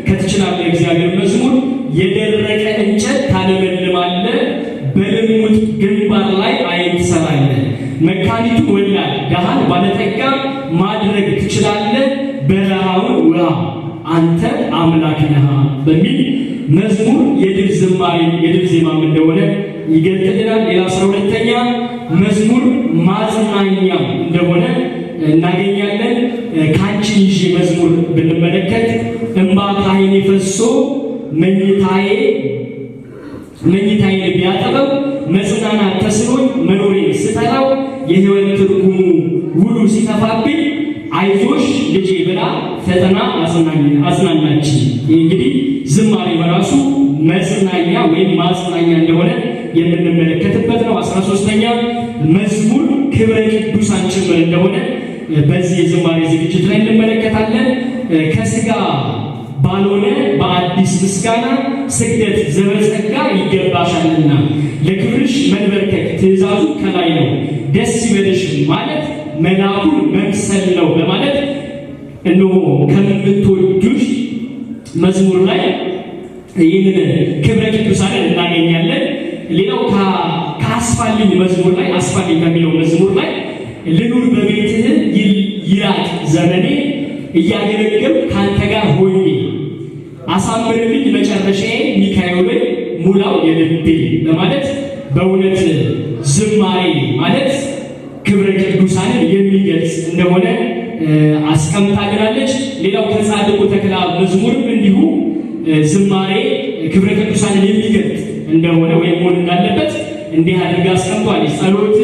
ከትችላለህ እግዚአብሔር መዝሙር የደረቀ እንጨት ታለመልማለህ፣ በልሙጥ ግንባር ላይ ዓይን ትሰራለህ፣ መካኒቱን ወላድ ድሃን ባለጠጋ ማድረግ ትችላለህ፣ በረሃውን ውሃ አንተ አምላክ ነህ በሚል መዝሙር የድል ዝማሬ የድል ዜማም እንደሆነ ይገልጥልናል። ሌላ 12ኛ መዝሙር ማጽናኛ እንደሆነ እናገኛለን። ከአንቺ ይዤ መዝሙር ብንመለከት እንባ ከዓይኔ ፈሶ መኝታዬን ቢያጠበው መጽናናት ተስኖኝ መኖሬን ስጠላው የሕይወት ትርጉሙ ውሉ ሲጠፋብኝ አይዞህ አይዞሽ ልጄ ብላ ፈተና አጽናናች። እንግዲህ ዝማሬ በራሱ መጽናኛ ወይም ማጽናኛ እንደሆነ የምንመለከትበት ነው። 13ኛ መዝሙር ክብረ ቅዱሳን ጭምር እንደሆነ በዚህ የዝማሬ ዝግጅት ላይ እንመለከታለን። ከስጋ ባልሆነ በአዲስ ምስጋና ስግደት ዘበጸጋ ይገባሻልና ለክብርሽ መንበርከክ ትእዛዙ ከላይ ነው፣ ደስ ይበልሽ ማለት መልአኩን መምሰል ነው በማለት እነሆ ከምትወዱት መዝሙር ላይ ይህንን ክብረ ቅዱሳንን እናገኛለን። ሌላው ከአስፋልኝ መዝሙር ላይ አስፋልኝ ከሚለው መዝሙር ላይ ልኑር በቤትህ ይላቅ ዘመኔ እያገለገል ካንተ ጋር ሆኜ አሳምርልኝ መጨረሻዬ ሚካኤልን ሙላው የልቤ በማለት በእውነት ዝማሬ ማለት ክብረ ቅዱሳንን የሚገልጽ እንደሆነ አስቀምጣልናለች። ሌላው ከጻድቁ ተክለ መዝሙርም እንዲሁ ዝማሬ ክብረ ቅዱሳንን የሚገልጽ እንደሆነ ወይም መሆን እንዳለበት እንዲህ አድርጋ አስቀምጧል። ጸሎት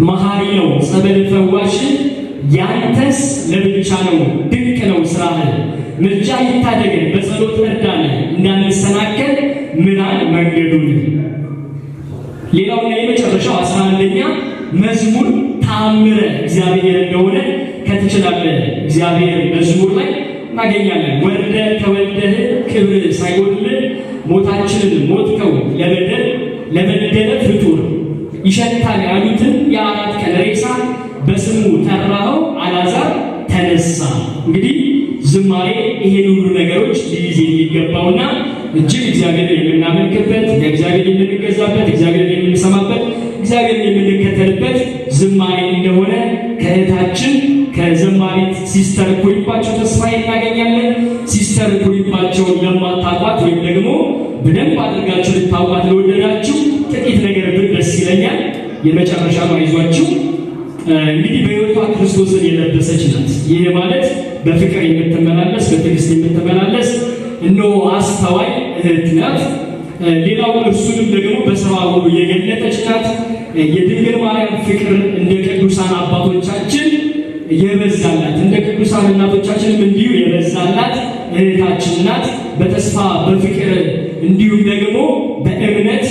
መሐሪ ነው ጸበል ፈዋሽ ያንተስ ለብቻ ነው ድንቅ ነው ስራህ ምልጃ ይታደገን በጸሎት እርዳን እንዳንሰናከል ምናን መንገዱን። ሌላውና የመጨረሻው 11ኛ መዝሙር ታምረ እግዚአብሔር እንደሆነ ከተችላለ እግዚአብሔር መዝሙር ላይ እናገኛለን። ወርደ ተወልደህ ክብር ሳይጎድል ሞታችንን ሞትከው ለበደለ ፍጡር ይሸታል ያሉትን የአራት ቀን ሬሳ በስሙ ጠራኸው አልዓዛር ተነሳ። እንግዲህ ዝማሬ ይሄን ሁሉ ነገሮች ሊይዝ የሚገባውና እጅግ እግዚአብሔርን የምናመልክበት ለእግዚአብሔር የምንገዛበት እግዚአብሔርን የምንሰማበት እግዚአብሔርን የምንከተልበት ዝማሬ እንደሆነ ከእህታችን ከዘማሪት ሲስተር ኩሪባቸው ተስፋዬ እናገኛለን። ሲስተር ኩሪባቸውን ለማታውቋት ወይም ደግሞ በደንብ አድርጋችሁ ልታውቋት ለወደዳችሁ ጥቂት ነገር ብል ደስ ይለኛል። የመጨረሻ አይዟችሁ እንግዲህ በሕይወቷ ክርስቶስን የለበሰች ናት። ይህ ማለት በፍቅር የምትመላለስ በትዕግስት የምትመላለስ እነሆ አስተዋይ እህት ናት። ሌላው እርሱንም ደግሞ በስራ ሁሉ የገለጠች ናት። የድንግል ማርያም ፍቅር እንደ ቅዱሳን አባቶቻችን የበዛላት እንደ ቅዱሳን እናቶቻችንም እንዲሁ የበዛላት እህታችን ናት። በተስፋ በፍቅር እንዲሁም ደግሞ በእምነት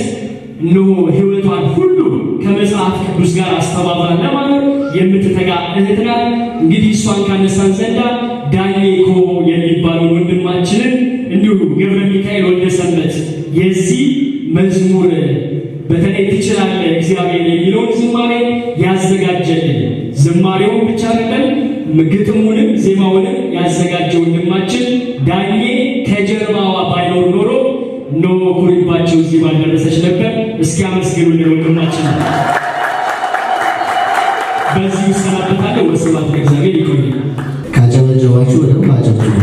እነሆ ሕይወቷን ሁሉ ከመጽሐፍ ቅዱስ ጋር አስተባብራ ለማኖር የምትተጋ እህት ናት። እንግዲህ እሷን ካነሳን ዘንዳ ዳኜኮ የሚባሉ ወንድማችንን እንዲሁ ገብረ ሚካኤል ወልደ ሰንበት የዚህ መዝሙር በተለይ ትችላለህ እግዚአብሔር የሚለውን ዝማሬ ያዘጋጀልን ዝማሬውን ብቻ አይደለም ግጥሙንም ዜማውንም ያዘጋጀ ወንድማችን ዳኜ ከጀርባዋ ባይኖር ኖሮ እነሆ ኩሪባቸው እዚህ ባልደረሰች ነበር። እስኪ አመስግኑልን ወንድማችን። በዚህ ይሰናበታል። ወስብሐት ለእግዚአብሔር። ይቆይ። ካጨበጨባችሁ ወደም አጨብጭቡ።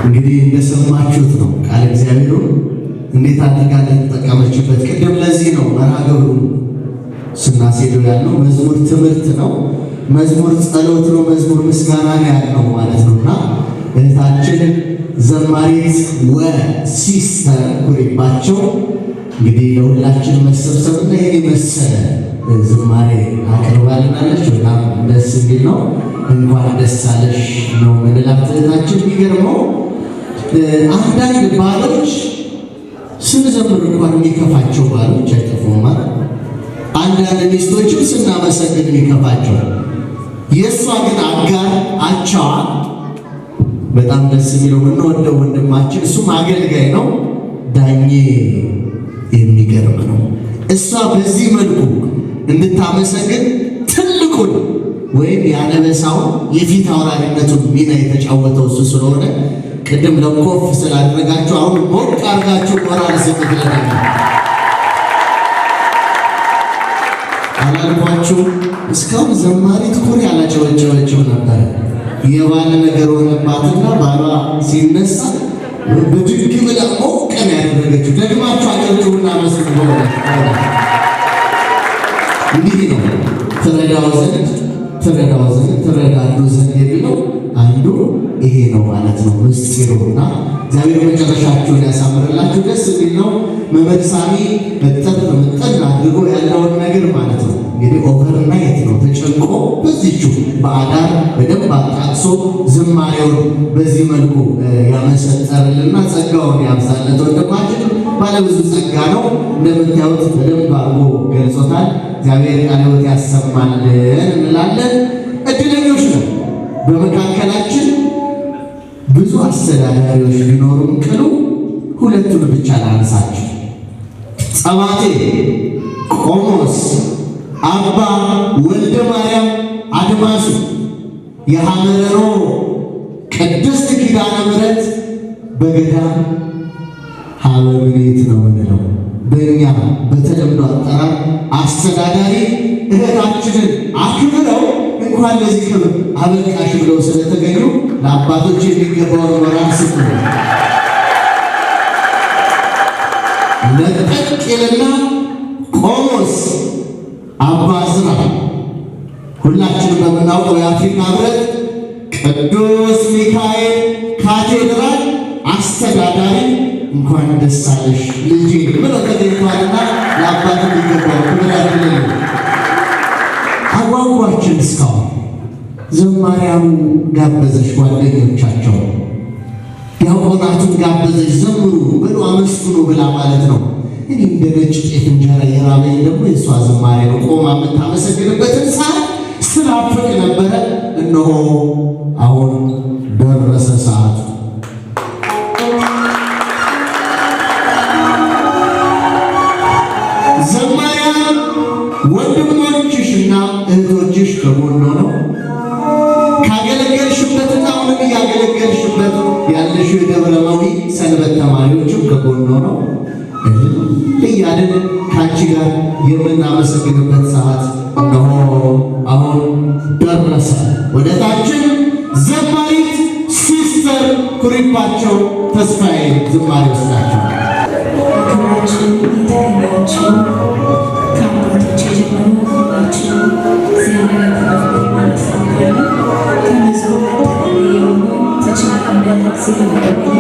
እንግዲህ እንደሰማችሁት ነው ቃል እግዚአብሔሩ እንዴት አድርጋ እንደተጠቀመችበት። ቅድም ለዚህ ነው መርሃ ግብሩ ስናስሄደው ያልነው መዝሙር ትምህርት ነው፣ መዝሙር ጸሎት ነው፣ መዝሙር ምስጋና ነው ያልነው ማለት ነውና እህታችን ዘማሪት ሲስተር ኩሪባቸው እንግዲህ ለሁላችን መሰብሰብና ይሄን የመሰለ ዝማሬ አቅርባልናለች። በጣም ደስ የሚል ነው። እንኳን ደስ አለሽ ነው ምንላት እህታችን። የሚገርመው አንዳንድ ባሎች ስንዘምር እንኳን የሚከፋቸው ባሎች አይጠፉም ማለት አንዳንድ ሚስቶችም ስናመሰግን የሚከፋቸው፣ የእሷ ግን አጋር አቻዋ በጣም ደስ የሚለው የምንወደው ወንድማችን እሱም አገልጋይ ነው ዳኜ የሚገርም ነው። እሷ በዚህ መልኩ እንድታመሰግን ትልቁን ወይም ያነበሳውን የፊት አውራሪነቱን ሚና የተጫወተው እሱ ስለሆነ ቅድም ለኮፍ ስላደረጋችሁ አሁን ሞቅ አድርጋችሁ ሞራል ስጥልኝ አላልኳችሁ? እስካሁን ዘማሪት ኩሪ ያላጨበጨበችው ነበር። የባለ ነገር ሆነባትና ባሏ ሲነሳ በድግ ብላ ሞቀን ያደረገችው። ደግማችሁ አጨብጭቡና መስሉ። እንዲህ ነው ትረዳው ዘንድ ትረዳዱ ዘንድ የሚለው አንዱ ይሄ ነው ማለት ነው ምስጢሩና እግዚአብሔር መጨረሻችሁን ያሳምርላችሁ። ደስ የሚል ነው። መመልሳሚ መጠን አድርጎ ያለውን ነገር ማለት ነው እንግዲህ ኦቨርናይት ነው ተጨንቆ በዚህቹ በአዳር በደንብ አጣቅሶ ዝማሬውን በዚህ መልኩ ያመሰጠርልና ጸጋውን ያብዛለት። ወንድማችን ባለብዙ ጸጋ ነው። እንደምታዩት በደንብ አድርጎ ገልጾታል። እግዚአብሔር ቃለ ሕይወት ያሰማልን እንላለን። እድለኞች ነው። በመካከላችን ብዙ አስተዳዳሪዎች ቢኖሩም ቅሉ ሁለቱን ብቻ ላንሳቸው። ጸባቴ ቆሞስ አባ ወልደ ማርያም አድማሱ የሐመረሮ ቅድስት ኪዳነ ምሕረት በገዳም ሀበብኔት ነው የምንለው። በእኛ በተለምዶ አጠራር አስተዳዳሪ እህታችንን አክብረው እንኳን ለዚህ ክብር አበቃሽ ብለው ስለተገኙ ለአባቶች የሚገባውን ሞራል ስጡ። ለጠቅ ይልና ቆሞስ አባ ዕዝራ ሁላችንም በምናውቀው የአፍሪካ ህብረት ቅዱስ ሚካኤል ካቴድራል አስተዳዳሪ እንኳን ደስ አለሽ ልጄ ብለው ተገኝቷልና ለአባት የሚገባው ክብር ያድልልን። አጓጓችን እስካሁን ዘማሪያኑ ጋበዘች ጓደኞቻቸው፣ ዲያቆናቱን ጋበዘች ዘምሩ ብሎ አመስግኑ ብላ ማለት ነው። እኔ እንደ ነጭ ጤፍ እንጀራ የራበኝ ደግሞ የእሷ ዝማሬ ነው። ቆማ የምታመሰግንበትን ሰዓት ስናፍቅ ነበረ። እነሆ አሁን ደረሰ ሰዓቱ። ዘማሪያን ወንድሞችሽና እህቶችሽ ከጎን ነው ካገለገልሽበትና አሁንም እያገለገልሽበት ያለሽው የደብረ መዊ ሰንበት ተማሪዎችም ከጎን ነው እያልን ከአንቺ ጋር የምናመሰግንበት ሰዓት እነሆ አሁን ደረሰ። ወደታችን ዘማሪት ሲስተር ኩሪባቸው ተስፋዬ ዝማሬ ወስዳቸው ክብራችን የተገኛችሁ ከአባቶች የጀመሩ ሁላችሁ እግዚአብሔር ያከብራችሁ ማለት ነው። ከመዝሙር መተላለፍ የሆኑ ተችላለ ሲገበኛ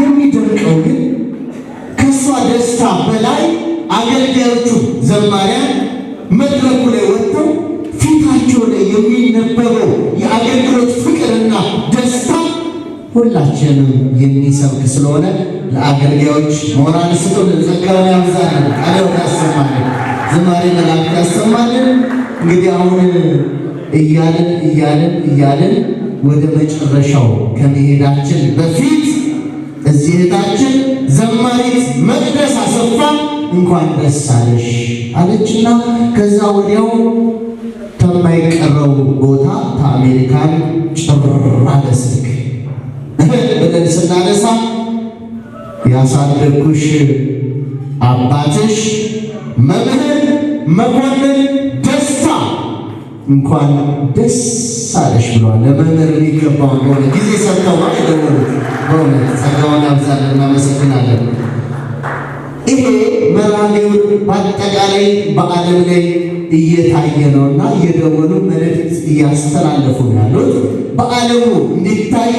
የሚደንቀው ግን ከሷ ደስታ በላይ አገልጋዮቹ ዘማሪያን መድረኩ ላይ ወጥተው ፊታቸው ላይ የሚነበበው የአገልግሎት ፍቅርና ደስታ ሁላችንም የሚሰብክ ስለሆነ ለአገልጋዮች ሞራል ስጡልን፣ ጸጋውን ያብዛልን፣ ቃሉን ያሰማልን፣ ዝማሬ መላእክት ያሰማልን። እንግዲህ አሁን እያልን ወደ መጨረሻው ከመሄዳችን በፊት እዚህ እህታችን ዘማሪት መቅደስ አሰፋ እንኳን ደስ አለሽ አለችና ከዛ ወዲያው ከማይቀረው ቦታ ከአሜሪካን ጭር አለ ስልክ ብለን ስናነሳ ያሳደግኩሽ አባትሽ መምህር መኮንን ደስታ እንኳን ደስ አለሽ ብሏል። ለመምህር የሚገባውን በሆነ ጊዜ ሰጥተው አይደለም። በእውነት ጸጋውን ያብዛልን። እናመሰግናለን። ይሄ መርሃ ግብር በአጠቃላይ በዓለም ላይ እየታየ ነውና እየደወሉ መልእክት እያስተላለፉ ያሉት በዓለሙ እንዲታይ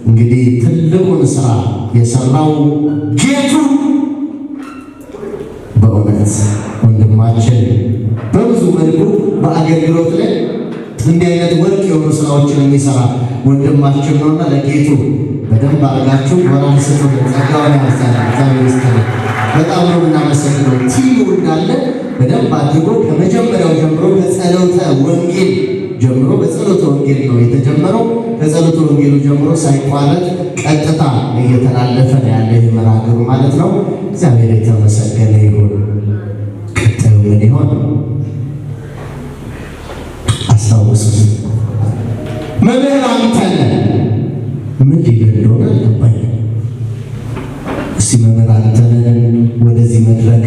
እንግዲህ ትልቁን ስራ የሰራው ጌቱ በእውነት ወንድማችን በብዙ መልኩ በአገልግሎት ላይ እንዲህ አይነት ወርቅ የሆኑ ስራዎችን የሚሰራ ወንድማችን ነውና ለጌቱ በደንብ አድርጋችሁ ወራን ስጡ። ጸጋውን ያመጣል። እግዚአብሔር ይስጥልን። በጣም ነው እናመሰግነው። ቲሙ እንዳለ በደንብ አድርጎ ከመጀመሪያው ጀምሮ ከጸሎተ ወንጌል ጀምሮ በጸሎተ ወንጌል ነው የተጀመረው። ከጸሎተ ወንጌሉ ጀምሮ ሳይቋረጥ ቀጥታ እየተላለፈ ያለ መርሃ ግብር ማለት ነው። እግዚአብሔር የተመሰገነ ይሁን። ቀጣዩ ምን ይሆን አስታውሱት። መምህር አንተነህ ምን ሊል እንደሆነ አልገባኝም። እስቲ መምህር አንተነህን ወደዚህ መድረክ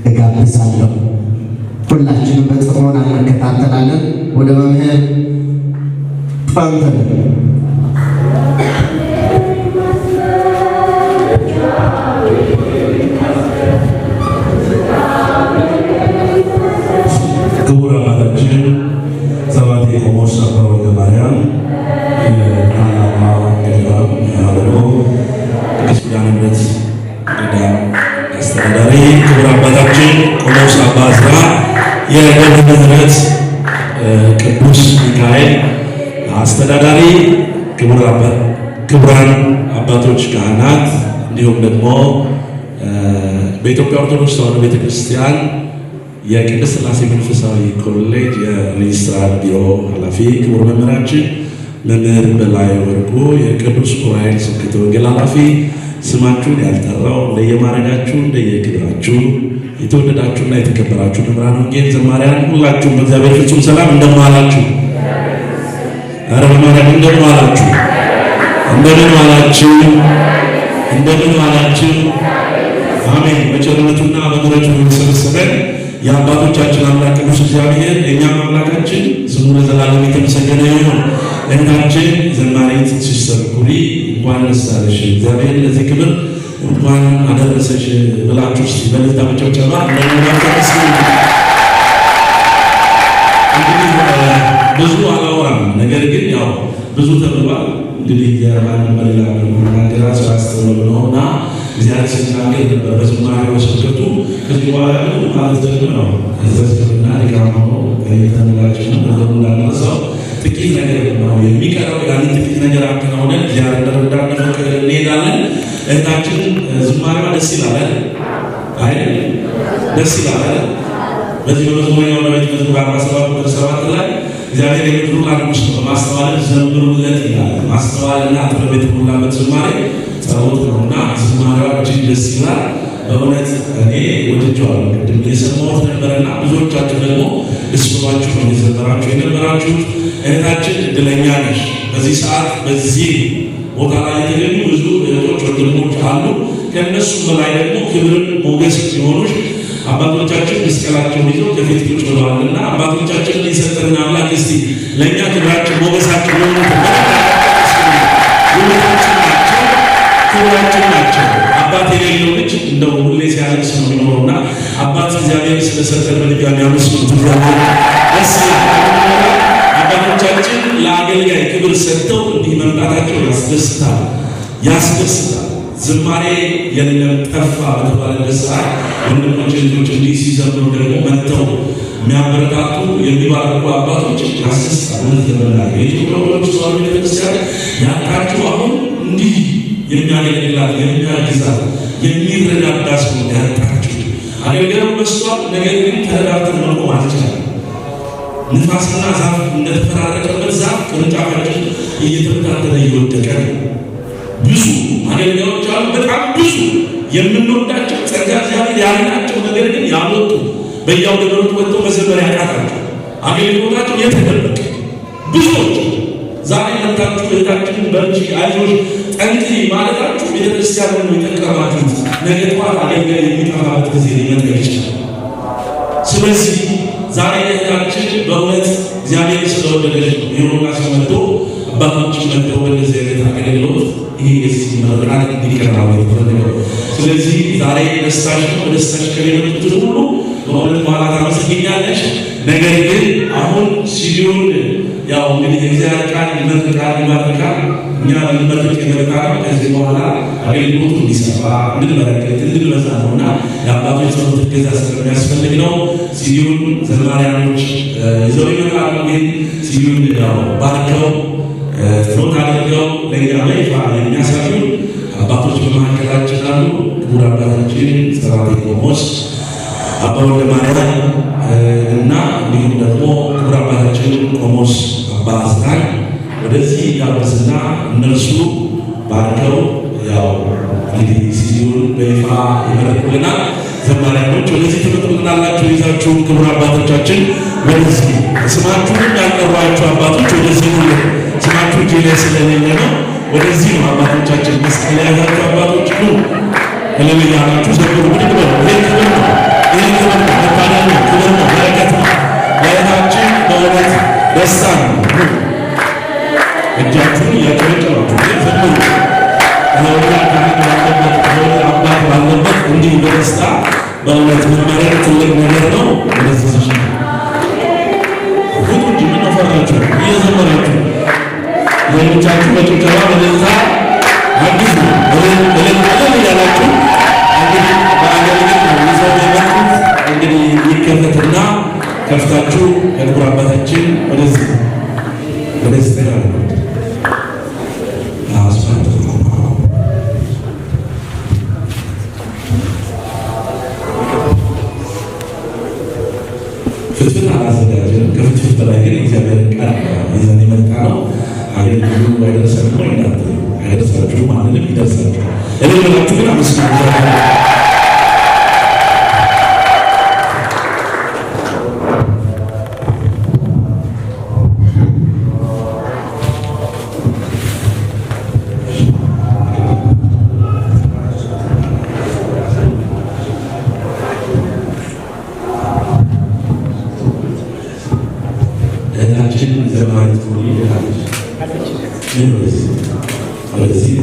እጋብዛለሁ። ሁላችንም በጥሞና እንከታተላለን። ወደ መምህር አንተነህ ክቡር አባታችን ሰባቴ ቆሞስ አባ ወልደ ማርያም የጣናማ ገዳም ያለው ቅዱስ ኪዳነምህረት ገዳም አስተዳዳሪ፣ ክቡር አባታችን ቆሞስ አባ ዕዝራ የደብረ ምሕረት ቅዱስ ሚካኤል አስተዳዳሪ፣ ክቡራን አባቶች ካህናት፣ እንዲሁም ደግሞ በኢትዮጵያ ኦርቶዶክስ ተዋሕዶ ቤተክርስቲያን የቅድስት ሥላሴ መንፈሳዊ ኮሌጅ የሬጅስትራር ቢሮ ኃላፊ ክቡር መምህራችን መምህር በላይ ወርቁ፣ የቅዱስ ዑራኤል ስብከተ ወንጌል ኃላፊ፣ ስማችሁን ያልጠራው እንደየማዕረጋችሁ እንደየክብራችሁ የተወደዳችሁና የተከበራችሁ መምህራን ወንጌል ዘማሪያን ሁላችሁም በእግዚአብሔር ፍጹም ሰላም እንደምን ዋላችሁ? ኧረ በማርያም እንደምን ዋላችሁ? እንደምን ዋላችሁ? እንደምን ዋላችሁ? አሜን። በቸርነቱና በምሕረቱ የሰበሰበን የአባቶቻችን አምላክ ቅዱስ እግዚአብሔር የእኛም አምላካችን ስሙ ለዘላለም የተመሰገነ ይሁን። እህታችን ዘማሪት ሲስተር ኩሪ እንኳን ደስ አለሽ፣ እግዚአብሔር ለዚህ ክብር እንኳን አደረሰሽ ብላችሁ እስቲ በልታ መጨብጨባ እንደምናቀርስ። እንግዲህ ብዙ አላወራም፣ ነገር ግን ያው ብዙ ተብሏል። እንግዲህ የባን በሌላ መናገራ ስራ አስተውሎ ነውና እግዚአብሔር ሲናገር ነበር በዝማሬው ስብከቱ። ከዚህ በኋላ ማለት ደግሞ ነው ተዘክርና ዲቃማ ነው ከየተነጋችን እንደምናነሳው ጥቂት ነገር ነው የሚቀረው። ያንን ጥቂት ነገር አከናውነን እግዚአብሔር እንደረዳን ፈቅደን እንሄዳለን። እህታችን ዝማሬዋ ደስ ይላል አይደል? ደስ ይላል። በዚህ በመዝሙረኛው ነቢይ መዝሙር 47 ቁጥር 7 ላይ እግዚአብሔር የምድሩን ንጉሥ በማስተዋል ዘምሩለት ይላል። ማስተዋልና ጥበብ የተሞላበት ዝማሬ ጸሎት ነውና ዝማሬዋ እጅግ ደስ ይላል። በእውነት እኔ ወድጄዋለሁ። ቅድም የሰማሁት ነበረና ብዙዎቻችሁ ደግሞ ደስ ብሏችሁ ነው የዘመራችሁ የነበራችሁት። እህታችን እድለኛ ነሽ። በዚህ ሰዓት በዚህ ቦታ ላይ የተገኙ ብዙ እህቶች ወንድሞች አሉ። ከእነሱም በላይ ደግሞ ክብርን ሞገስ ሲሆኑሽ አባቶቻችን መስቀላቸውን ይዘው ከፊት ቁጭ ብለዋልና አባቶቻችንን የሰጠንን አምላክ እስቲ ለእኛ ክብራችን ሞገሳችን የሆኑት ክብራችን ናቸው። አባት የሌለው ልጅ እንደው ሁሌ ሲያለቅስ ነው የሚኖረውና አባት እግዚአብሔር ስለሰጠን በድጋሚ አመስግኑት። ደስ አባቶቻችን ለአገልጋይ ክብር ሰጥተው እንዲህ መምጣታቸው ያስደስታል፣ ያስደስታል። ዝማሬ የለም ጠፋ በተባለበት ሰዓት ወንድሞች ልጆች እንዲህ ሲዘምሩ ደግሞ መጥተው የሚያበረታቱ የሚባርኩ አባቶች ያስደስታል። እውነት ለመናገር የኢትዮጵያ ኦርቶዶክስ ተዋሕዶ ቤተክርስቲያን ያጣችሁ አሁን እንዲህ የሚያገለግላት የሚያግዛት የሚረዳዳ ሰው ያጣችሁ አገልግሎት መስቷል። ነገር ግን ተረዳድተን መቆም አልቻለም። ንፋስና ዛፍ እንደተፈራረቀበት ዛፍ ቅርንጫፋችን እየተበታተነ እየወደቀ ብዙ አገልጋዮች አሉ። በጣም ብዙ የምንወዳቸው ጸጋ እግዚአብሔር ያላቸው ነገር ግን ያልወጡ በያው ነገሮች ወጥተው መዘመር ያቃታቸው አገልግሎታቸው የተደበቀ ብዙዎች ዛሬ መጣችሁ እህታችንን በርቺ አይዞሽ ጠንክሪ ማለታችሁ ቤተክርስቲያን ነው የጠቀማችሁት። ነገ ጠዋት አገልጋይ የሚጠፋበት ጊዜ ሊመጣ ይችላል። ስለዚህ ዛሬ እህታችን በእውነት እግዚአብሔር ስለወደደች ነው የሮና ሲመጡ አባቶች መጥተው ወደዚህ አይነት አገልግሎት ይሄ የዚህ መብራት እንዲቀራው የተፈለገው። ስለዚህ ዛሬ ደስታሽ ነው። ደስታሽ ከሌሎች ሁሉ በእውነት በኋላ ታመሰግኛለሽ። ነገር ግን አሁን ሲዲውን ያው እንግዲህ እግዚአብሔር ቃል ይመርቃል ይባርካል። እኛ ልንመርቅ የመጣ ነው። ከዚህ በኋላ አገልግሎቱ እንዲሰፋ እንድንበረከት እንድንበዛ ነውና የአባቶች ጸሎት እገዛ ስለሚያስፈልግ ነው። ሲዲውን ዘማሪያኖች ይዘው ይመጣሉ። ግን ሲዲውን ያው ባርከው ጸሎት አድርገው ለእኛ በይፋ የሚያሳዩ አባቶች በመካከላችን አሉ። ክቡር አባታችን ጸራቴ ቆሞስ አባ ወልደ ማርያም እና እንዲሁም ደግሞ ክቡር አባታችን ቆሞስ አባ አስናን ወደዚህ ያበስና እነርሱ ባርከው ያው እንግዲህ ሲዲውን በይፋ ይመረቁልናል። ዘማሪያኖች ወደዚህ ትመጡልናላችሁ ይዛችሁ። ክቡር አባቶቻችን ወደዚህ ስማችሁን ያልጠሯችሁ አባቶች ወደዚህ ሁሉ ስማችሁ ጄሌ ስለሌለ ነው። ወደዚህ ነው አባቶቻችን መስቀል ያዛችሁ አባቶች ሁሉ ሃሌሉያ ናችሁ። ዘምሩ ብድግ በሉ። ይሄ ክብር ነው። ይሄ ክብር ነው። መታደል ነው። ክብር ነው። በረከት ነው። ለእህታችን በእውነት ደስታ ነው። እጃችሁን እያጨበጨባችሁ ዘምሩ። ሃሌሉያ ካህን ባለበት አባት ባለበት እንዲህ በደስታ በእውነት መመረቅ ትልቅ ነገር ነው። ወደዚህ ሰሽ ሁሉ እንጂ ምን ፈራችሁ? እየዘመራችሁ ሌሎቻችሁ በጭብጨባ በደስታ አግዙ። እልል እያላችሁ እንግዲህ በአገልግል ነው ይዘው የመጡት። እንግዲህ ይከፈትና ከፍታችሁ ከክቡር አባታችን ወደዚህ ተጋሩ ፍትፍት አላዘጋጀንም። ከፍትፍት በላይ ግን እግዚአብሔር ቃል ይዘን የመጣ ነው። አገልግሎቱ አይደርሰን ነው ይላል። አይደርሳችሁ ማንንም ይደርሳችሁ። እልላችሁ ግን አመስግኑ። እህታችን ዘማሪት ሁሉ ይላል ወደዚህ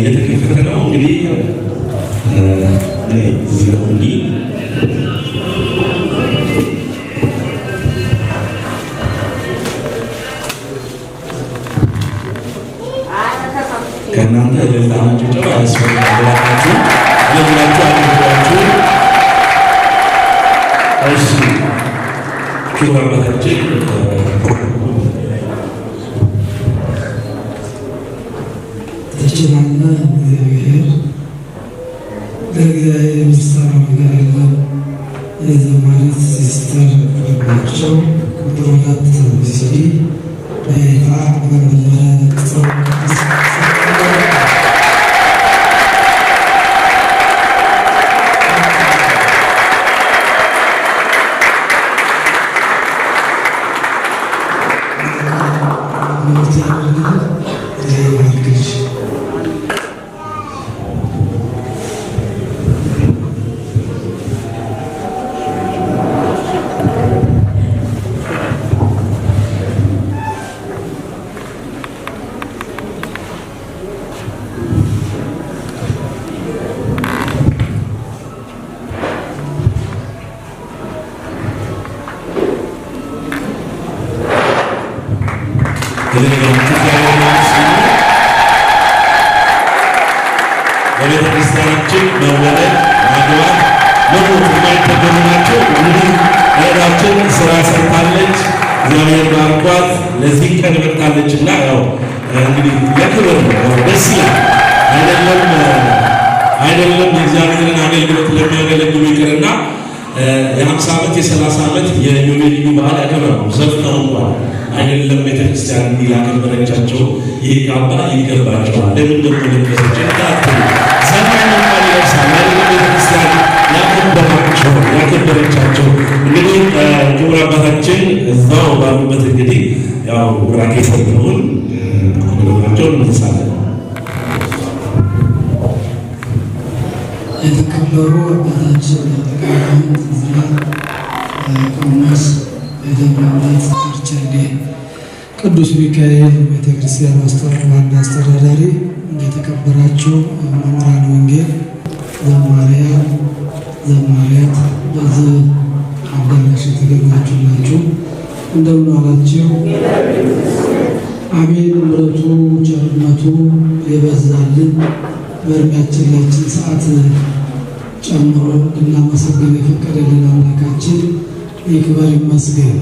የተከፈተ ነው። እንግዲህ እዚህ ነው እንዲህ ከእናንተ ለዛናችሁ ጨባ ያስፈልጋላችሁ ለብላችሁ አድርጋችሁ እሺ ክቡር አባታችን ትችላለህ። እግዚአብሔር ለእግዚአብሔር የሚሰራው ነገር የለም። የዘማሪት ሲስተር ናቸው። ቁጥር 2 ሲዲ በይፋ በመጀመሪያ በቤተ ክርስቲያናችን መወለድ ማግባት መሞት የማይጠገሙ ናቸው። እንግዲህ እህታችን ስራ ሰርታለች፣ እግዚአብሔር ባርኳት ለዚህ ቀን በቅታለች እና ያው እንግዲህ ለክብር ነው። ደስ ይላል አይደለም የእግዚአብሔርን አገልግሎት ለሚያገለግሉ ይቅርና የ50 ዓመት የ30 ዓመት የኢዮቤልዩ በዓል ያከብራሉ። ዘፍነው እንኳን አይደለም ቤተክርስቲያን እንዲህ ያከበረቻቸው ይህ ካባ ይገባቸዋል። ለምን ደግሞ ለበሰች እንዳትሉ ዘመን እንኳን ይደርሳል። አይደለም ቤተክርስቲያን ያከበረቻቸው እንግዲህ ክቡር አባታችን እዛው ባሉበት እንግዲህ ያው ቡራኬ ሰጥተውን ነገራቸውን እንመልሳለን። የተከበሩ አባታችን ተቃዋሚት ዝራት ቆሞስ የደብረምረት ቸርቸሌ ቅዱስ ሚካኤል ቤተክርስቲያን ዋና አስተዳዳሪ፣ የተከበራችሁ መምህራን ወንጌል፣ ዘማሪያን፣ ዘማሪያት፣ በዚህ አዳራሽ የተገኛችሁላችሁ እንደምን ዋላችሁ? አሜን። ምሕረቱ ቸርነቱ የበዛልን በእድሜያችን ላችን ሰዓት ጨምሮ ልናመሰግን የፈቀደልን አምላካችን ይክበር ይመስገን።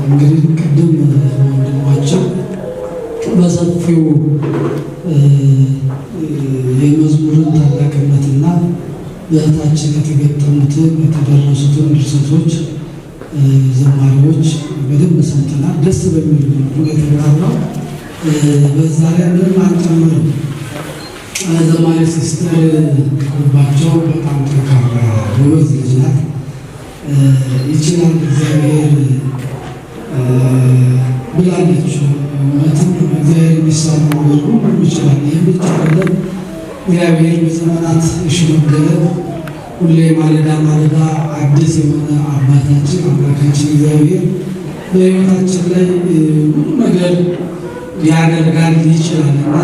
እንግዲህ ቅድም ወንድማችን በሰፊው የመዝሙርን ታላቅነትና በእህታችን የተገጠሙትን የተደረሱትን ድርሰቶች ዘማሪዎች በደንብ ሰምተናል። ደስ በሚል የተብራራው በዛ ላይ ምንም አንጨምርም። ዘማሪ ሲስተር ባቸው በጣም ጠንካራ ጎበዝ ልጅ ናት። ይችላል እግዚአብሔር ብላለች። እውነትም እግዚአብሔር የሚሰራው ነገር ሁሉ ይችላል። ይህ ብቻ አይደለም። እግዚአብሔር በዘመናት የሸመገለ ሁሌ ማለዳ ማለዳ አዲስ የሆነ አባታችን አምላካችን እግዚአብሔር በሕይወታችን ላይ ሁሉ ነገር ያደርጋል ይችላልና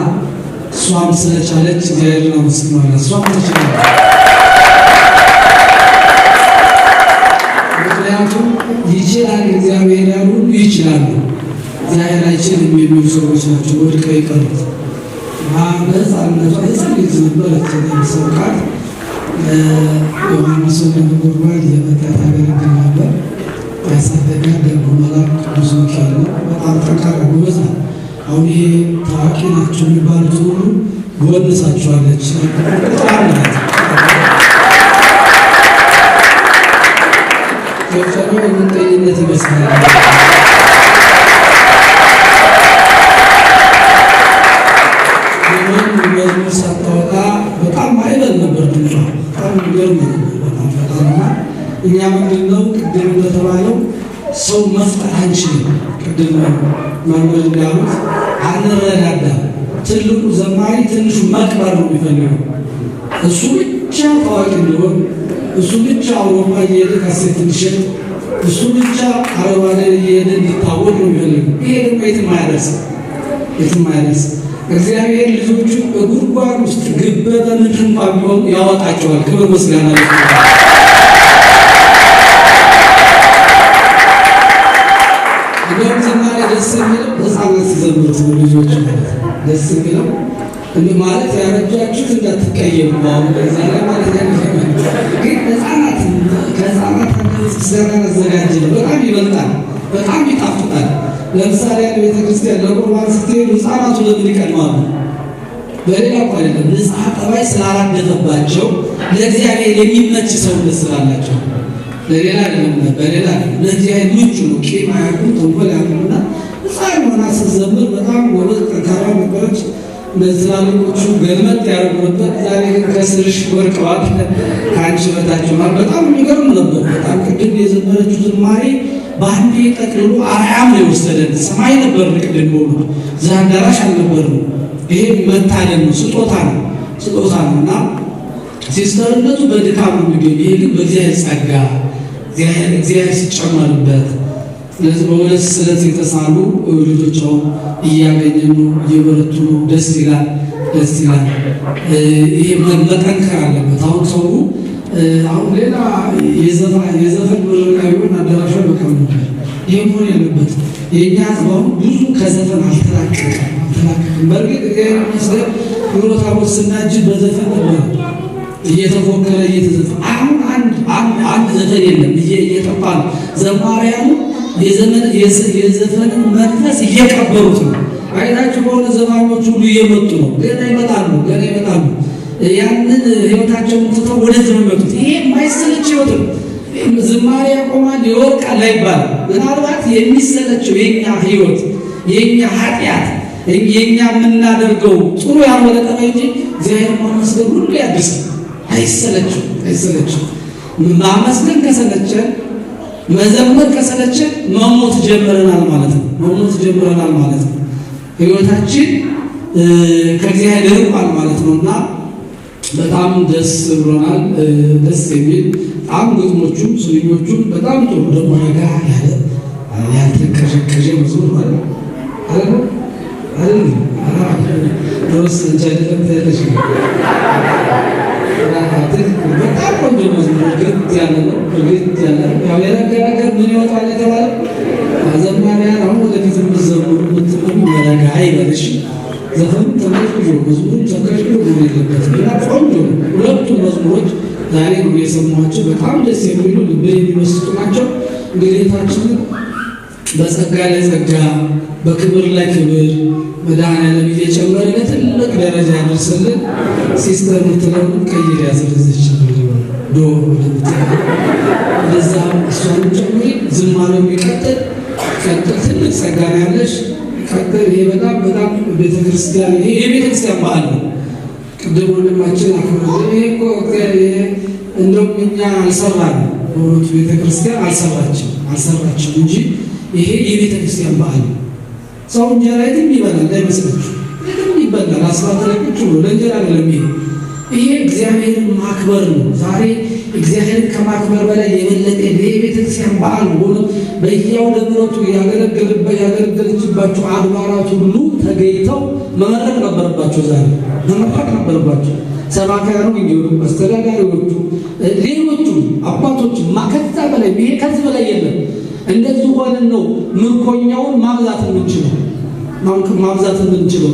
እሷም ስለቻለች እግዚአብሔር ነው መስማት እሷም ተችላለች። ምክንያቱም ይችላል እግዚአብሔር ያሉ ይችላሉ፣ እግዚአብሔር አይችልም የሚሉ ሰዎች ናቸው ወድቀው የቀሩት። በሕፃንነቷ ልጅ ነበረች ሰብቃት ዮሐንስ ነጎድጓድ የመጣ ታገለግል ነበር። ያሳደጋት ደግሞ መልአክ ቅዱስ ሚካኤል ነው። በጣም ጠንካራ ጎበዝ ናት። አሁን ይሄ ታዋቂ ናቸው የሚባሉት ሁሉ ጎንሳቸዋለች። በጣም ናት ዶክተሩ የምንጠይነት ይመስላል። መዝሙር ሳታወጣ በጣም አይበል ነበር ድምጿ። በጣም ገርም በጣምና እኛ ምንድነው ቅድም እንደተባለው ሰው መፍጠር አንችልም። ቅድም መምህር እንዳሉት አንረዳዳም። ትልቁ ዘማሪ ትንሹ መቅበር ነው የሚፈልገው። እሱ ብቻ ታዋቂ እንዲሆን፣ እሱ ብቻ አውሮፓ እየሄደ ካሴት እንዲሸጥ፣ እሱ ብቻ አረብ ሀገር እየሄደ እንዲታወቅ ነው የሚፈልገው። ይሄ ደግሞ የትም አያደርስም፣ የትም አያደርስም። እግዚአብሔር ልጆቹ በጉድጓድ ውስጥ ግበተ ምድር እንኳን ቢሆኑ ያወጣቸዋል። ክብር ምስጋና እንደውም ዝማሬ ደስ የሚለው ሕፃናት ሲዘምሩት ነው። ልጆች ማለት ደስ የሚለው ማለት ያረጃችሁት እንዳትቀየሙ በአሁኑ በዛ ላይ ማለት ግን ሕፃናት ከሕፃናት ምስጋና አዘጋጅ ነው። በጣም ይበልጣል፣ በጣም ይጣፍጣል። ለምሳሌ ቤተክርስቲያን ለቁርባን ስትሄዱ ሕፃናቱ ለምን ይቀድማሉ? በሌላ እኮ አይደለም፣ ንስሐ ጠባይ ስላላደፈባቸው ለእግዚአብሔር የሚመች ሰውነት ስላላቸው ለሌላ አይደለም፣ በሌላ ለእግዚአብሔር ምቹ ነው። ቂም አያውቁም፣ ተንኮል አያውቁምና ሕፃን ሆና ስትዘምር በጣም ጎበዝ ጠንካራ ነበረች። ለትላልቆቹ ገልመጥ ያደርጉበት። ዛሬ ግን ከስርሽ ወርቀዋል፣ ከአንቺ በታች ሆኗል። በጣም የሚገርም ነበር። በጣም ቅድም የዘመረችው ዝማሬ በአንዴ ጠቅልሎ አርያም ነው የወሰደን። ሰማይ ነበር ቅድም ሆኑ እዛ አዳራሽ አልነበርም። ይሄ መታደል ነው፣ ስጦታ ነው፣ ስጦታ ነው እና ሲስተርነቱ በድካም ነው የሚገኝ። ይሄ ግን በእግዚአብሔር ጸጋ እግዚአብሔር ሲጨመርበት። ስለዚህ በሁለት ስለት የተሳሉ ልጆች አሁን እያገኘ ነው፣ እየበረቱ ነው። ደስ ይላል፣ ደስ ይላል። ይሄ መጠንከር አለበት። አሁን ሰው አሁን ሌላ የዘፈን ምረቃ ቢሆን አዳራሿ በቃም ነበር። ይህ መሆን ያለበት የእኛ ህዝባውን ብዙ ከዘፈን አልተላቀቀም። በእርግጥ እግዚአብሔር ይመስገን ኑሮ ታቦት ስናጅብ በዘፈን ነበር እየተፎከረ እየተዘፈነ። አሁን አንድ ዘፈን የለም፣ እየጠፋ ነው። ዘማሪያኑ የዘፈንን መንፈስ እየቀበሩት ነው። አይታችሁ በሆነ ዘፋኞች ሁሉ እየመጡ ነው። ገና ይመጣሉ፣ ገና ይመጣሉ። ያንን ህይወታቸውን ትተው ወደዚህ ነው የሚመጡት። ይሄ የማይሰለች ህይወት ነው። ዝማሬ ያቆማል ይወርቃል አይባልም። ምናልባት የሚሰለችው የኛ ህይወት፣ የኛ ኃጢአት፣ የኛ የምናደርገው ጥሩ ያልሆነ ጠባይ እንጂ እግዚአብሔር ማመስገን ሁሉ ያድሳል። አይሰለችም፣ አይሰለችም። ማመስገን ከሰለቸን መዘመር ከሰለችን መሞት ጀምረናል ማለት ነው። መሞት ጀምረናል ማለት ነው። ህይወታችን ከእግዚአብሔር ርቋል ማለት ነውና በጣም ደስ ብሎናል። ደስ የሚል በጣም ግጥሞቹም ስንኞቹም በጣም ጥሩ ደግሞ ረጋ ያለ ያልተከሸከሸ መዝሙር ማለት አይደል አይደል ድሮስ እንጂ አይደለም ተለሽ በጣም ቆንጆ መዝሙር ግጥ ያለ ነው። ግጥ ያለ ያው የነገር ምን ይወጣል የተባለ ዘማሪያን አሁን ወደፊት የምትዘምሩ የምትመሩ ረጋ ይበልሽ ዘፈን ተመልክቶ መዝሙር ተከሽሎ ነው የለበትም እና ቆንጆ ነው። ሁለቱም መዝሙሮች ዛሬ ነው የሰማኋቸው። በጣም ደስ የሚሉ ልብ የሚመስጡ ናቸው። እንግዲህታችንን በጸጋ ላይ ጸጋ በክብር ላይ ክብር መድኃኔዓለም እየጨመረ ለትልቅ ደረጃ ያደርስልን። ሲስተር ምትለው ቀይር ያዘለዘች ዶ ለዛ እሷን ጨምሪ ዝማሬው የሚቀጥል ትልቅ ጸጋ ነው ያለሽ ቀጥል። ይሄ በጣም በጣም ቤተክርስቲያን ይሄ የቤተክርስቲያን ባህል ነው። ቅድም ወንድማችን አክብሮ ይሄ እኮ እንደውም እኛ አልሰራንም በእውነቱ ቤተክርስቲያን አልሰራችም እንጂ ይሄ የቤተክርስቲያን ባህል ነው። ሰው እንጀራ የትም ይበላል እንዳይመስላችሁ፣ የትም ይበላል። አስራት ላይ ቁጭ ብሎ ለእንጀራ አይደለም። ይሄ እግዚአብሔርን ማክበር ነው። ዛሬ እግዚአብሔርን ከማክበር በላይ የበለጠ የቤተክርስቲያን በዓል ሆኖ በየአውደ ምሕረቱ ያገለገለችባቸው አድባራት ሁሉ ተገኝተው መመረቅ ነበረባቸው። ዛሬ መመረቅ ነበረባቸው። ሰባክያኑ እንዲሁ አስተዳዳሪዎቹ፣ ሌሎቹ አባቶች ከዛ በላይ ይሄ ከዚህ በላይ የለም። እንደዚህ ሆነን ነው ምርኮኛውን ማብዛት የምንችለው።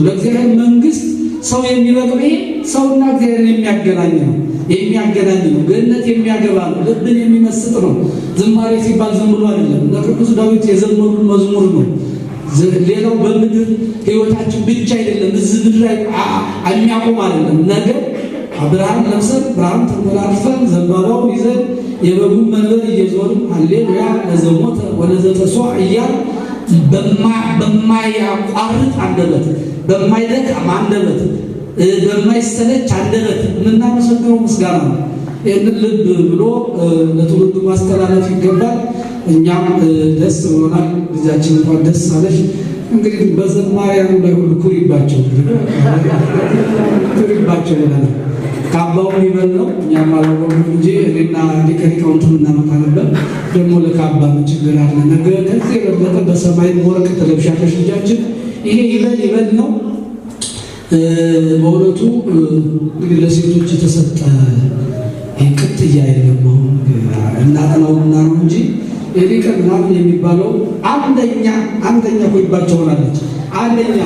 ለእግዚአብሔር መንግስት ሰው የሚበቅም ይሄ ሰውና እግዚአብሔር የሚያገናኝ ነው። ገነት የሚያገባ ነው። ልብን የሚመስጥ ነው። ዝማሬ ሲባል ዝም ብሎ አይደለም። ለቅዱስ ዳዊት የዘመሩን መዝሙር ነው። ሌላው በምድር ህይወታችን ብቻ አይደለም። እዚህ ምድር ላይ የሚያቆም አይደለም። ነገር ብርሃን ለብሰን ብርሃን ተንበላልፈን ዘንባባውን ይዘን የበጉን መንበር እየዞርን ሃሌሉያ ለዘሞተ ወለዘተሷ እያል በማያቋርጥ አንደበት፣ በማይደክም አንደበት፣ በማይሰለች አንደበት የምናመሰግነው ምስጋና ነው። ይህንን ልብ ብሎ ለትውልዱ ማስተላለፍ ይገባል። እኛም ደስ ብሎናል። ልጃችን እንኳን ደስ አለሽ። እንግዲህ በዘማሪያኑ ላይ ሁሉ ኩሪባቸው ብለናል። ካባውን ይበል ነው እኛም አላወቅንም እንጂ እኔና ሊቀ ሊቃውንቱን እናመጣ ነበር። ደግሞ ለካባ ምን ችግር አለ? ነገ ከዚህ የበለጠ በሰማይ ወርቅ ተለብሻለሽ ልጃችን። ይሄ ይበል ነው። በእውነቱ እንግዲህ ለሴቶች የተሰጠ ቅጥያ የለም። አሁን እናጥናውና ነው እንጂ የሊቀ ምናምን የሚባለው አንደኛ ኮይባቸው ሆናለች። አንደኛ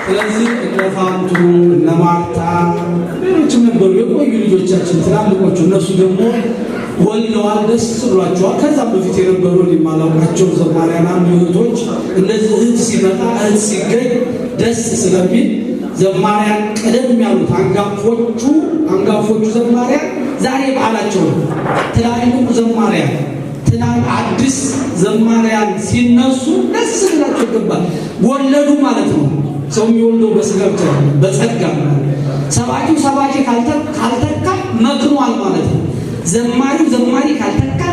ስለዚህ እነ ፋንቱ እነ ማርታ ሌሎችም ነበሩ የቆዩ ልጆቻችን ትላልቆቹ። እነሱ ደግሞ ወልደዋል፣ ደስ ብሏቸዋል። ከዛም በፊት የነበሩ የማላውቃቸው ዘማሪያን እህቶች እንደዚህ እህት ሲመጣ እህት ሲገኝ ደስ ስለሚል ዘማሪያን ቀደም ያሉት አንጋፎቹ ዘማሪያን ዛሬ በዓላቸው ነው። ትላልቁ ዘማሪያን አዲስ ዘማሪያን ሲነሱ ደስ ብላቸው ይገባል። ወለዱ ማለት ነው። ሰው የሚወልደው በስጋ ብቻ በጸጋ ሰባኪው ሰባኪ ካልተካ መክኗል ማለት ነው። ዘማሪው ዘማሪ ካልተካ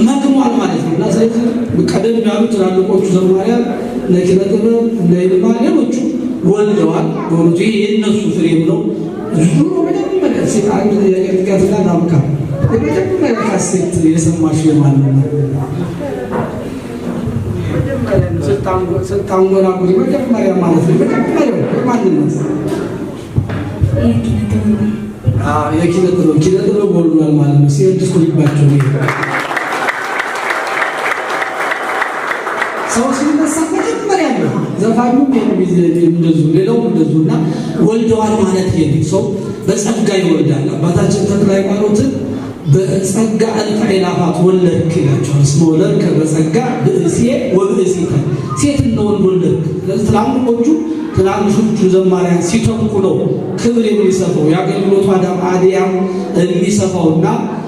መክኗል ማለት ነው። እና ስለዚህ ቀደም ያሉ ትላልቆቹ ዘማሪያን እነ ኪነ ጥበብ እነ ይልማ ሌሎቹ ወልደዋል። በእውነቱ ይሄ የእነሱ ፍሬም ነው። ዙሮ መጀመሪያ ሴት አንድ የጥቃትና ናምካ የመጀመሪያ ካሴት የሰማሽ የማንን ነው? ስታንጎራጉሪ መጀመሪያ ማለት ነው። መጀመሪያው የማንን ነው? የኪነ ጥበብ ወልዷል ማለት ነው። ሲሄድ ኩሪባቸው ነው። ሰው ሲነሳ መጀመሪያ ነው ዘፋኙ እንደዚሁ ሌላው እንደዚሁ እና ወልደዋል ማለት ይሄ ሰው በጸጋ ይወልዳል። አባታችን ተክለ ሃይማኖትን በጸጋ እልፍ አእላፋት ወለድክ ይላቸዋል። እስመ ወለድከ በጸጋ ብእሴ ወብእሲተ ሴት እንደወንድ ወለድክ። ትላልቆቹ ትናንሾቹ ዘማሪያን ሲተኩ ነው ክብር የሚሰፋው የአገልግሎቱ አዳም አዲያም የሚሰፋውና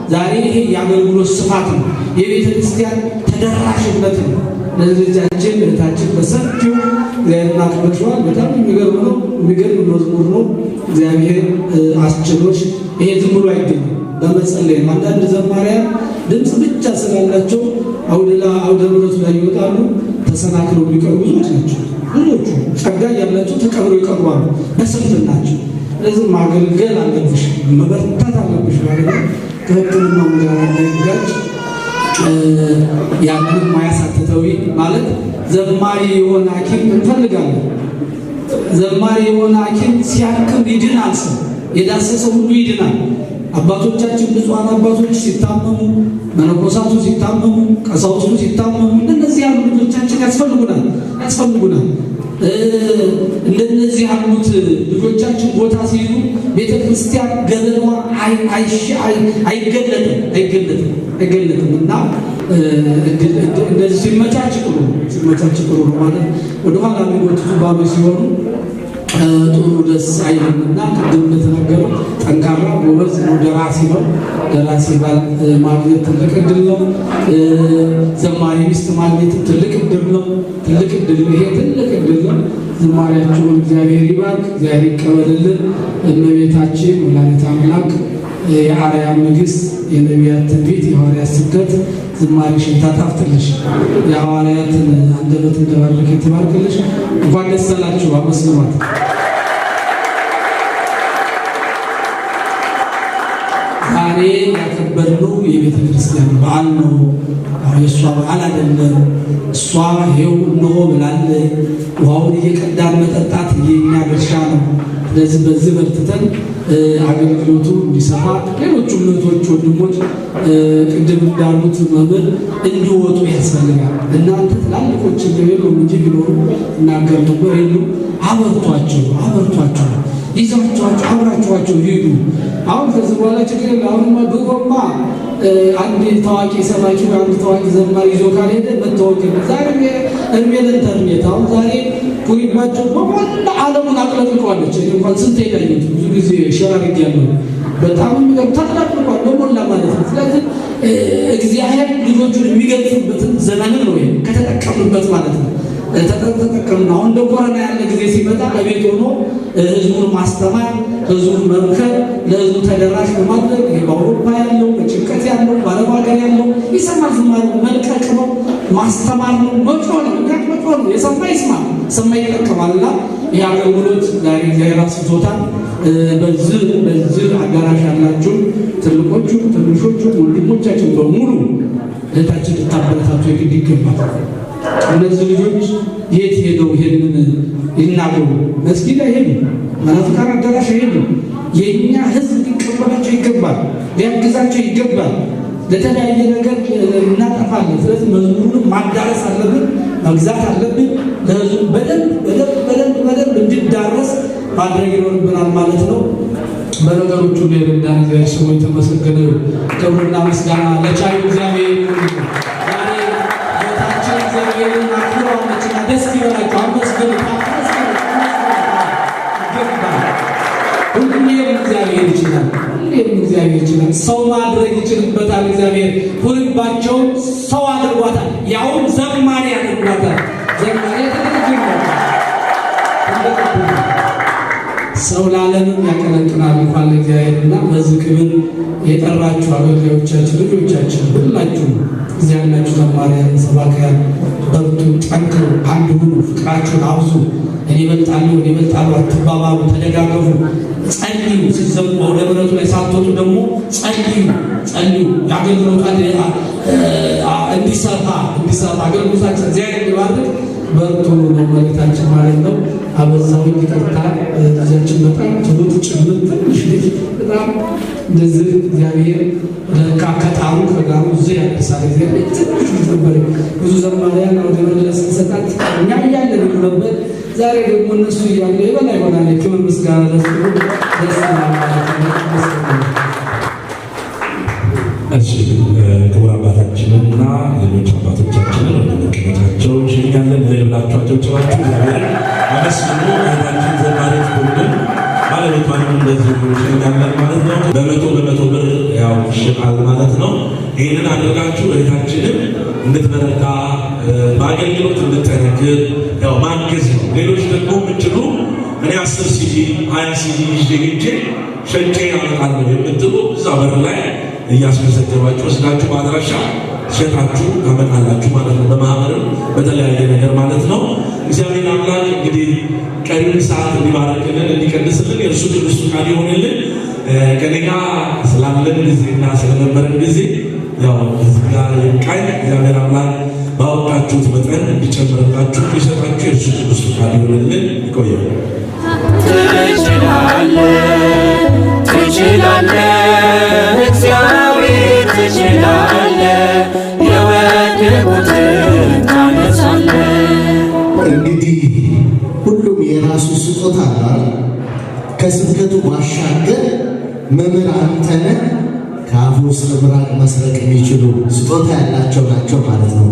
ዛሬ ይሄ የአገልግሎት ስፋት ነው፣ የቤተ ክርስቲያን ተደራሽነት ነው። ለልጃችን እህታችን በሰፊው እግዚአብሔርን አክብረሽዋል። በጣም የሚገርም ነው፣ የሚገርም መዝሙር ነው። እግዚአብሔር አስችሎሽ ይሄ ዝም ብሎ አይገኝም፣ በመጸለይ ነው። አንዳንድ ዘማሪያን ድምፅ ብቻ ስላላቸው አውደ ምሕረቱ ላይ ይወጣሉ፣ ተሰናክለው የሚቀሩ ብዙዎች ናቸው። ብዙዎቹ ጸጋ ያላቸው ተቀብረው ይቀርባሉ በስንፍናቸው። ስለዚህ ማገልገል አለብሽ፣ መበርታት አለብሽ ማለት ነው። ከሕክምናው ጋር እንዳይጋጭ ያንን ሙያ ሳትተዊ ማለት ዘማሪ የሆነ ሐኪም እንፈልጋለን። ዘማሪ የሆነ ሐኪም ሲያክም ይድናል። ሰው የዳሰሰው ሁሉ ይድናል። አባቶቻችን ብፁዓን አባቶች ሲታመሙ፣ መነኮሳቱ ሲታመሙ፣ ቀሳውስቱ ሲታመሙ እንደነዚህ ያሉ ልጆቻችን ያስፈልጉናል። እንደነዚህ ያሉት ልጆቻችን ቦታ ሲይዙ ቤተ ክርስቲያን ገበኗ አይገለጥም እና እንደዚህ ሲመቻች ጥሩ ነው ማለት ወደኋላ የሚጎትቱ ባዶ ሲሆኑ ጥሩ ደስ አይልም እና ቅድም እንደተናገረው ጠንካራ ጎበዝ ነው ደራሲ ነው። ደራሲ ባል ማግኘት ትልቅ ዕድል ነው። ዘማሪ ሚስት ማግኘት ትልቅ ዕድል ነው። ይሄ ትልቅ ዕድል ነው። ዝማሬያችሁን እግዚአብሔር ይባርክ፣ እግዚአብሔር ይቀበልልን። እመቤታችን ወላዲተ አምላክ የአርያም ንግሥት የነቢያት ትንቢት የሐዋርያት ስብከት ዝማሬሽን ታጣፍጥልሽ፣ የሐዋርያትን አንደበት እንደባረከ ትባርክልሽ። እንኳን ደስ አላችሁ፣ አመስግኗት። ዛሬ ያከበርነው የቤተ ክርስቲያን በዓል ነው። የእሷ በዓል አይደለም። እሷ ይኸው እነሆ ብላለች። ውሃውን እየቀዳን መጠጣት የኛ ድርሻ ነው። ስለዚህ በዚህ በርትተን አገልግሎቱ እንዲሰፋ ሌሎቹም እህቶች ወንድሞች ቅድም እንዳሉት መምህር እንዲወጡ ያስፈልጋል። እናንተ ትላልቆች የሉም እንጂ ቢኖሩ እናገር ነበር። የሉ አበርቷቸው፣ ይዛቸዋቸው፣ አብራችኋቸው ሂዱ። አሁን ከዚህ በኋላ ችግር የለ። አሁንማ ድሮማ አንድ ታዋቂ ሰባኪ አንድ ታዋቂ ዘማሪ ይዞ ካልሄደ መታወቅ ዛሬ እድሜ ለኢንተርኔት አሁን ዛሬ ኩሪባቸው በሞላ ዓለሙን አጥለቅልቀዋለች። እንኳን ስንት ሄዳየት ብዙ ጊዜ ሸራርግ ያለው በጣም የሚገርም ተጥለቅልቋል በሞላ ማለት ነው። ስለዚህ እግዚአብሔር ልጆቹን የሚገልጽበትን ዘመን ነው ከተጠቀምንበት ማለት ነው። ተጠቀምና አሁን እንደ ኮሮና ያለ ጊዜ ሲመጣ በቤት ሆኖ ህዝቡን ማስተማር፣ ህዝቡን መምከር፣ ለህዝቡ ተደራሽ በማድረግ በአውሮፓ ያለው በጭንቀት ያለው በአረብ ሀገር ያለው ይሰማል። ዝማሬ መልቀቅ ነው፣ ማስተማር ነው፣ መጮህ ነው። የሰማ ይስማ፣ ሰማ ይጠቀማልና ይህ አገልግሎት ዛሬ እግዚአብሔር አስፍቶታል። በዚህ አዳራሽ ያላችሁ ትልቆቹ፣ ትንሾቹ ወንድሞቻችን በሙሉ እህታችን ልታበረታቱ የግድ ይገባል። እነዚህ ልጆች የት ሄደው ይሄንን ይናገሩ? መስጊድ አይሄዱ፣ መናፍቃን አዳራሽ አይሄዱ። የእኛ ህዝብ ሊቀበላቸው ይገባል፣ ሊያግዛቸው ይገባል። ለተለያየ ነገር እናጠፋለን። ስለዚህ መዝሙሩን ማዳረስ አለብን፣ መግዛት አለብን። ለህዝቡ በደንብ እንዲዳረስ ማድረግ ይኖርብናል ማለት ነው። በነገሮቹ የረዳን እግዚአብሔር ስሙ የተመሰገነ ይሁን። ክብርና ምስጋና ለቻዩ እግዚአብሔር ይሁን። እግዚአብሔርን አክብረዋለችና ደስ ይበላችሁ፣ አመስግኑ። ሁሌም እግዚአብሔር ይችላል፣ ሰው ማድረግ ይችልበታል። እግዚአብሔር ሁልባቸውን ሰው አድርጓታል፣ ያውም ዘማሪ አድርጓታል። ዘማሪ ሰው ለዓለምም ያቀነቅናል እንኳን ለእግዚአብሔርና በዚህ ክብር የጠራችሁ አገልጋዮቻችን፣ ልጆቻችን ሁላችሁ እዚያ ያላችሁ ተማሪያን፣ ሰባክያን በርቱ፣ ጠንክሩ፣ አንድ ሁኑ፣ ፍቅራችሁን አብዙ። እኔ እበልጣለሁ አትባባሉ፣ ተደጋገፉ፣ ጸልዩ። ሲዘሙ ወደ ምሕረቱ ላይ ሳትወጡ ደግሞ ጸልዩ። የአገልግሎት እንዲሰፋ አገልግሎታችን እግዚአብሔር እንዲባርክ በርቱ ነው መልእክታችን ማለት ነው። አበዛው ይቅርታ። ልጃችን በጣም ትሁት ጭምር ትንሽ ልጅ በጣም እንደዚህ እግዚአብሔር ለካ ከጣሩ ከጋሩ እዚህ ያደርሳል። እግዚአብሔር ትንሽ ልጅ ነበር። ብዙ ዘማሪያን ወደ መለስ ሰጣት እኛ እያለን ነበር። ዛሬ ደግሞ እነሱ እያሉ የበላ ይሆናል። ክብር ምስጋና ለሱ ደስ እሺ ክቡር አባታችንና ሌሎች አባቶቻችንን ወደ መቀመጫቸው እንሸኛለን። ለሌላቸው ጭዋችሁ እግዚአብሔር አመስግኑ። እህታችን ዘማሪት ቡድን ባለቤቷንም እንደዚሁ እንሸኛለን ማለት ነው። በመቶ ብር ያው ይሸጣል ማለት ነው። ይህንን አድርጋችሁ እህታችንን እንድትበረታ በአገልግሎት እንድትጠነክር ያው ማገዝ ነው። ሌሎች ደግሞ የምትሉ እኔ 10 ሲዲ 20 ሲዲ ይዤ ሄጄ ሸጬ ያመጣለሁ የምትሉ እዛ በር ላይ እያስመዘገባችሁ ወስዳችሁ በአድራሻ ሸጣችሁ ታመጣላችሁ ማለት ነው። በማህበርም በተለያየ ነገር ማለት ነው። እግዚአብሔር አምላክ እንግዲህ ቀሪውን ሰዓት እንዲባረክልን እንዲቀድስልን የእርሱ ቅዱስ ፈቃድ ይሆንልን። ከኔ ጋር ስላለን ጊዜና ስለነበረን ጊዜ ያው እዚህ ጋር ይብቃኝ። እግዚአብሔር አምላክ ባወቃችሁት መጠን እንዲጨምርላችሁ እንዲሰጣችሁ የእርሱ ቅዱስ ፈቃድ ይሆንልን። ይቆያል። ትችላለህ፣ እግዚአብሔር ትችላለህ፣ የወደቁትን ታነሳለህ። እንግዲህ ሁሉም የራሱ ስጦታ አለ። ከስብከቱ ባሻገር መምህር አንተነህ ከአፉ ውስጥ ምራቅ መስረቅ የሚችሉ ስጦታ ያላቸው ናቸው ማለት ነው።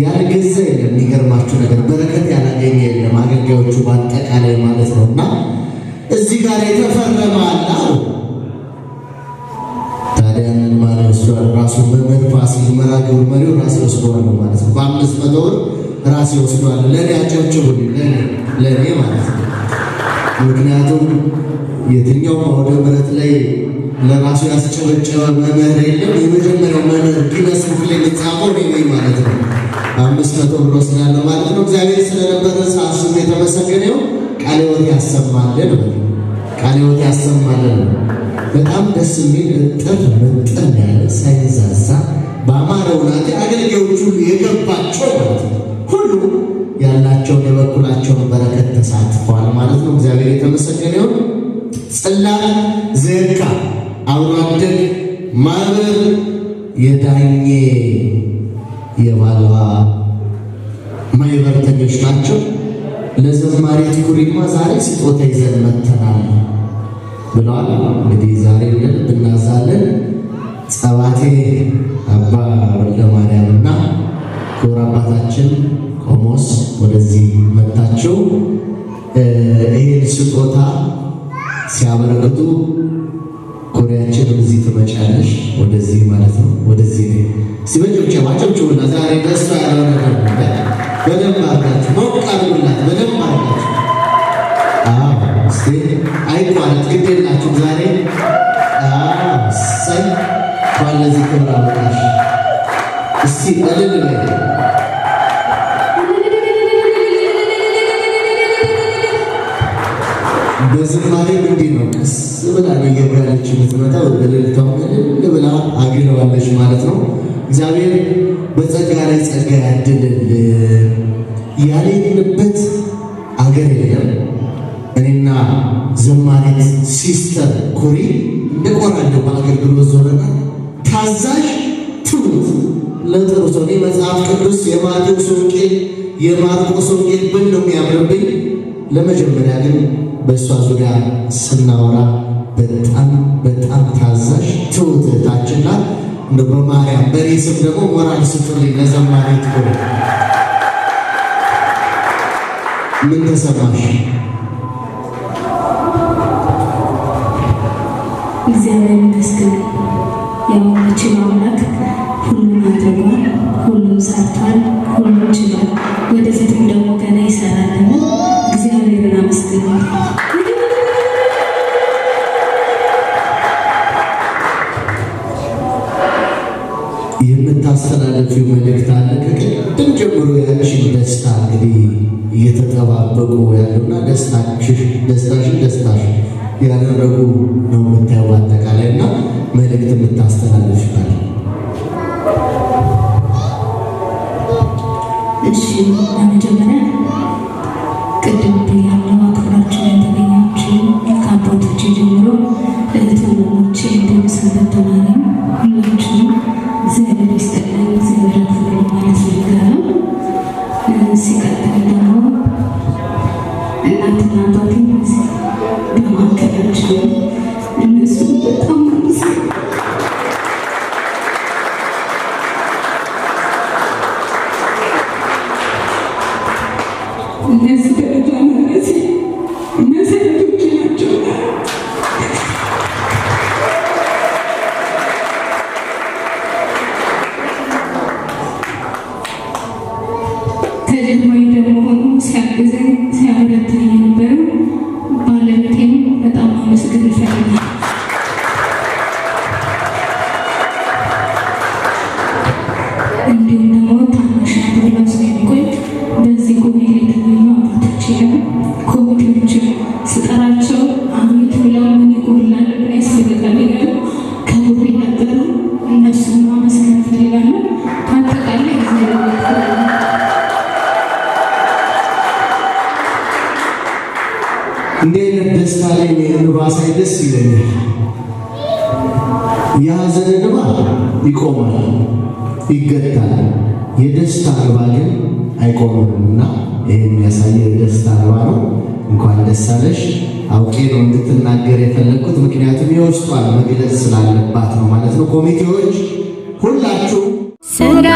ያልገዛ የለም። የሚገርማችሁ ነገር በረከት ያላገኘ የለም። አገልጋዮቹ በአጠቃላይ ማለት ነው። እና እዚህ ጋር የተፈረመ አለ። ታዲያ ያንን ማን ወስዷል? ራሱ መምህር ፋሲል መርሐ ግብር መሪው ራሴ ወስዷል ማለት ነው። በ500 ብር ራሴ ወስዷል። ለእኔ አጨብጭቡልኝ፣ ለእኔ ማለት ነው። ምክንያቱም የትኛው አውደ ምሕረት ላይ ለራሱ ያስጨበጨበ መምህር የለም። የመጀመሪያው መምህር ጊነስ ቡክ ላይ የተጻፈው እኔ ነኝ ማለት ነው። 500 ብር ወስዳለሁ ማለት ነው። እግዚአብሔር ስለነበረ ሰዓት ስም የተመሰገነ ይሁን። ቃለ ሕይወት ያሰማልን፣ ቃለ ሕይወት ያሰማልን። በጣም ደስ የሚል እጥር ምጥን ያለ ሳይንዛዛ በአማረ ሁናቴ አገልጋዮቹ የገባቸው ማለት ነው። ሁሉ ያላቸውን የበኩላቸውን በረከት ተሳትፈዋል ማለት ነው። እግዚአብሔር የተመሰገነ ይሁን። ጽላት ዘካ አብሮ አደግ ማህበር የዳኜ የባልዋ ማህበርተኞች ናቸው። ለዘማሪት ኩሪማ ዛሬ ስጦታ ይዘን መጥተናል ብለዋል። እንግዲህ ዛሬ እናዛለን። ጸባቴ አባ ወልደ ማርያምና ክቡር አባታችን ቆሞስ ወደዚህ መጣቸው። ይህን ስጦታ ሲያበረከቱ ኮሪያችን ወደዚህ ትመጫለሽ፣ ወደዚህ ማለት ነው። ወደዚህ ነው ሲበጭብጨባ ጨብጭቡና ዛሬ ደስታ ያለው ነገር በደንብ አድርጋችሁ ሞቅ አድርጉላት። በደንብ አድርጋችሁ እስቲ አይቋረጥ፣ ግድ የላችሁም ዛሬ ሳይ እንኳን ለዚህ ክብር አበቃሽ። እስቲ እልል በይ። በዝማሬ እንዲህ ነው፣ ቀስ ብላ ነው እየጋለች የምትመጣው። በሌሊቷም እልል ብላ አግለዋለች ማለት ነው። እግዚአብሔር በጸጋ ላይ ጸጋ ያድልልን። ያልሄድንበት አገር የለም። እኔና ዘማሪት ሲስተር ኩሪ እንደቆራለሁ በአገልግሎት ዞረና ታዛዥ ትሁት ለጥሩ ሰው መጽሐፍ ቅዱስ የማቴዎስ ወንጌል የማርቆስ ወንጌል ብል ነው የሚያምርብኝ። ለመጀመሪያ ግን በእሷ ዙሪያ ስናወራ በጣም በጣም ታዛዥ ትሁት እህታችን ናት። እንደ በማርያም በእኔ ስም ደግሞ ሞራል ስጡልኝ ለዘማሪት ኩሪ። ምን ተሰማሽ? እግዚአብሔር ይመስገን። የአምላካችን አምላክ ሁሉም አድርጓል፣ ሁሉም ሰርቷል፣ ሁሉም ችሏል። ወደፊትም ደግሞ ገና ይሰራል። እግዚአብሔርን አመስግናለሁ። የምታስተላለፊው መልእክት አለ? ከቅድም ጀምሮ ያንቺን ደስታ እንግዲህ እየተጠባበቁ ያሉና ደስታሽን ያደረጉ ነው የምታየው አጠቃላይ እና መልእክት የምታስተላልፍ ይባል። እሺ፣ በመጀመሪያ ቅድም ያለው አክብራችሁ የተገኛችሁ ከአባቶቼ ጀምሮ እህት ወንድሞቼ፣ እንዲሁም ሰንበት ተማሪም ሁላችሁም እግዚአብሔር ይስጥልኝ፣ እግዚአብሔር ያክብርልኝ ማለት ፈልጋለሁ። ሲቀጥል ደግሞ እናትና አባቴ በማዕከላቸው እነሱ በጣም እነዚህ ደረጃ እነዚህ መሰረቶች ናቸው። ከጀርባዬ ደግሞ ሆኖ ሲያግዘኝ ሲያበረታኝ የነበረው ባለቤቴን በጣም አመስገን እፈልጋለሁ። እንዲሁም ደግሞ ታናሽ ብላ ስለሚቆይ በዚህ ጉባኤ ላይ የተገኙ አባቶችንም ኮሚቴዎችን ስጠራቸው አቤት ብለው ምን ይጎላል ምን ያስፈልጋል ይላሉ። ከሩቅ ነበሩ። እነሱን ማመስገን እፈልጋለሁ። አጠቃላይ እንዲህ አይነት ደስታ ላይ እንባ ሳይ ደስ ይለኛል። የሐዘን እንባ ይቆማል፣ ይገታል። የደስታ እንባ ግን አይቆምምና ይሄ የሚያሳየው የደስታ እንባ ነው። እንኳን ደስ አለሽ። አውቄ ነው እንድትናገር የፈለግኩት፣ ምክንያቱም የውስጧን መግለጽ ስላለባት ነው ማለት ነው። ኮሚቴዎች ሁላችሁ ስራ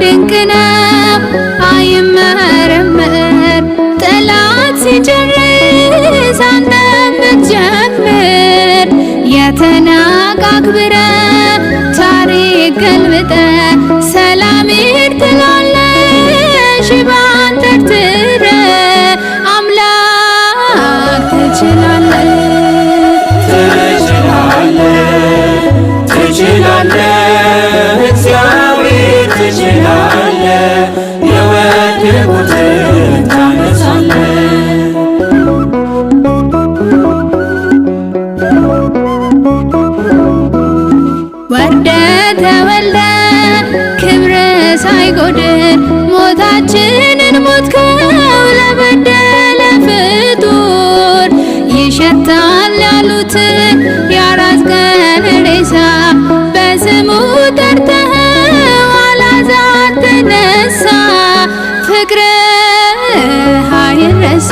ድንቅ ነው አይመረመር፣ ጠላት ሲጨርስ አንተ የምትጀምር፣ የተናቀ አክብረህ ታሪክ ገልብጠህ ሰላም ትላለህ ሽባን ተርትረህ አምላክ ትችላለህ እግዚአብሔር ትችላለህ፣ የወደቁትን ታነሳለህ። ወርደህ ተወልደህ ክብር ሳይጎድል ሞታችንን ሞትከው ለበደለ ፍጡር። ይሸታል ያሉትን የአራት ቀን ሬሳ በስሙ ጠርተኸው አልዓዛር ተነሳ፣ ፍቅርህ አይረሳ።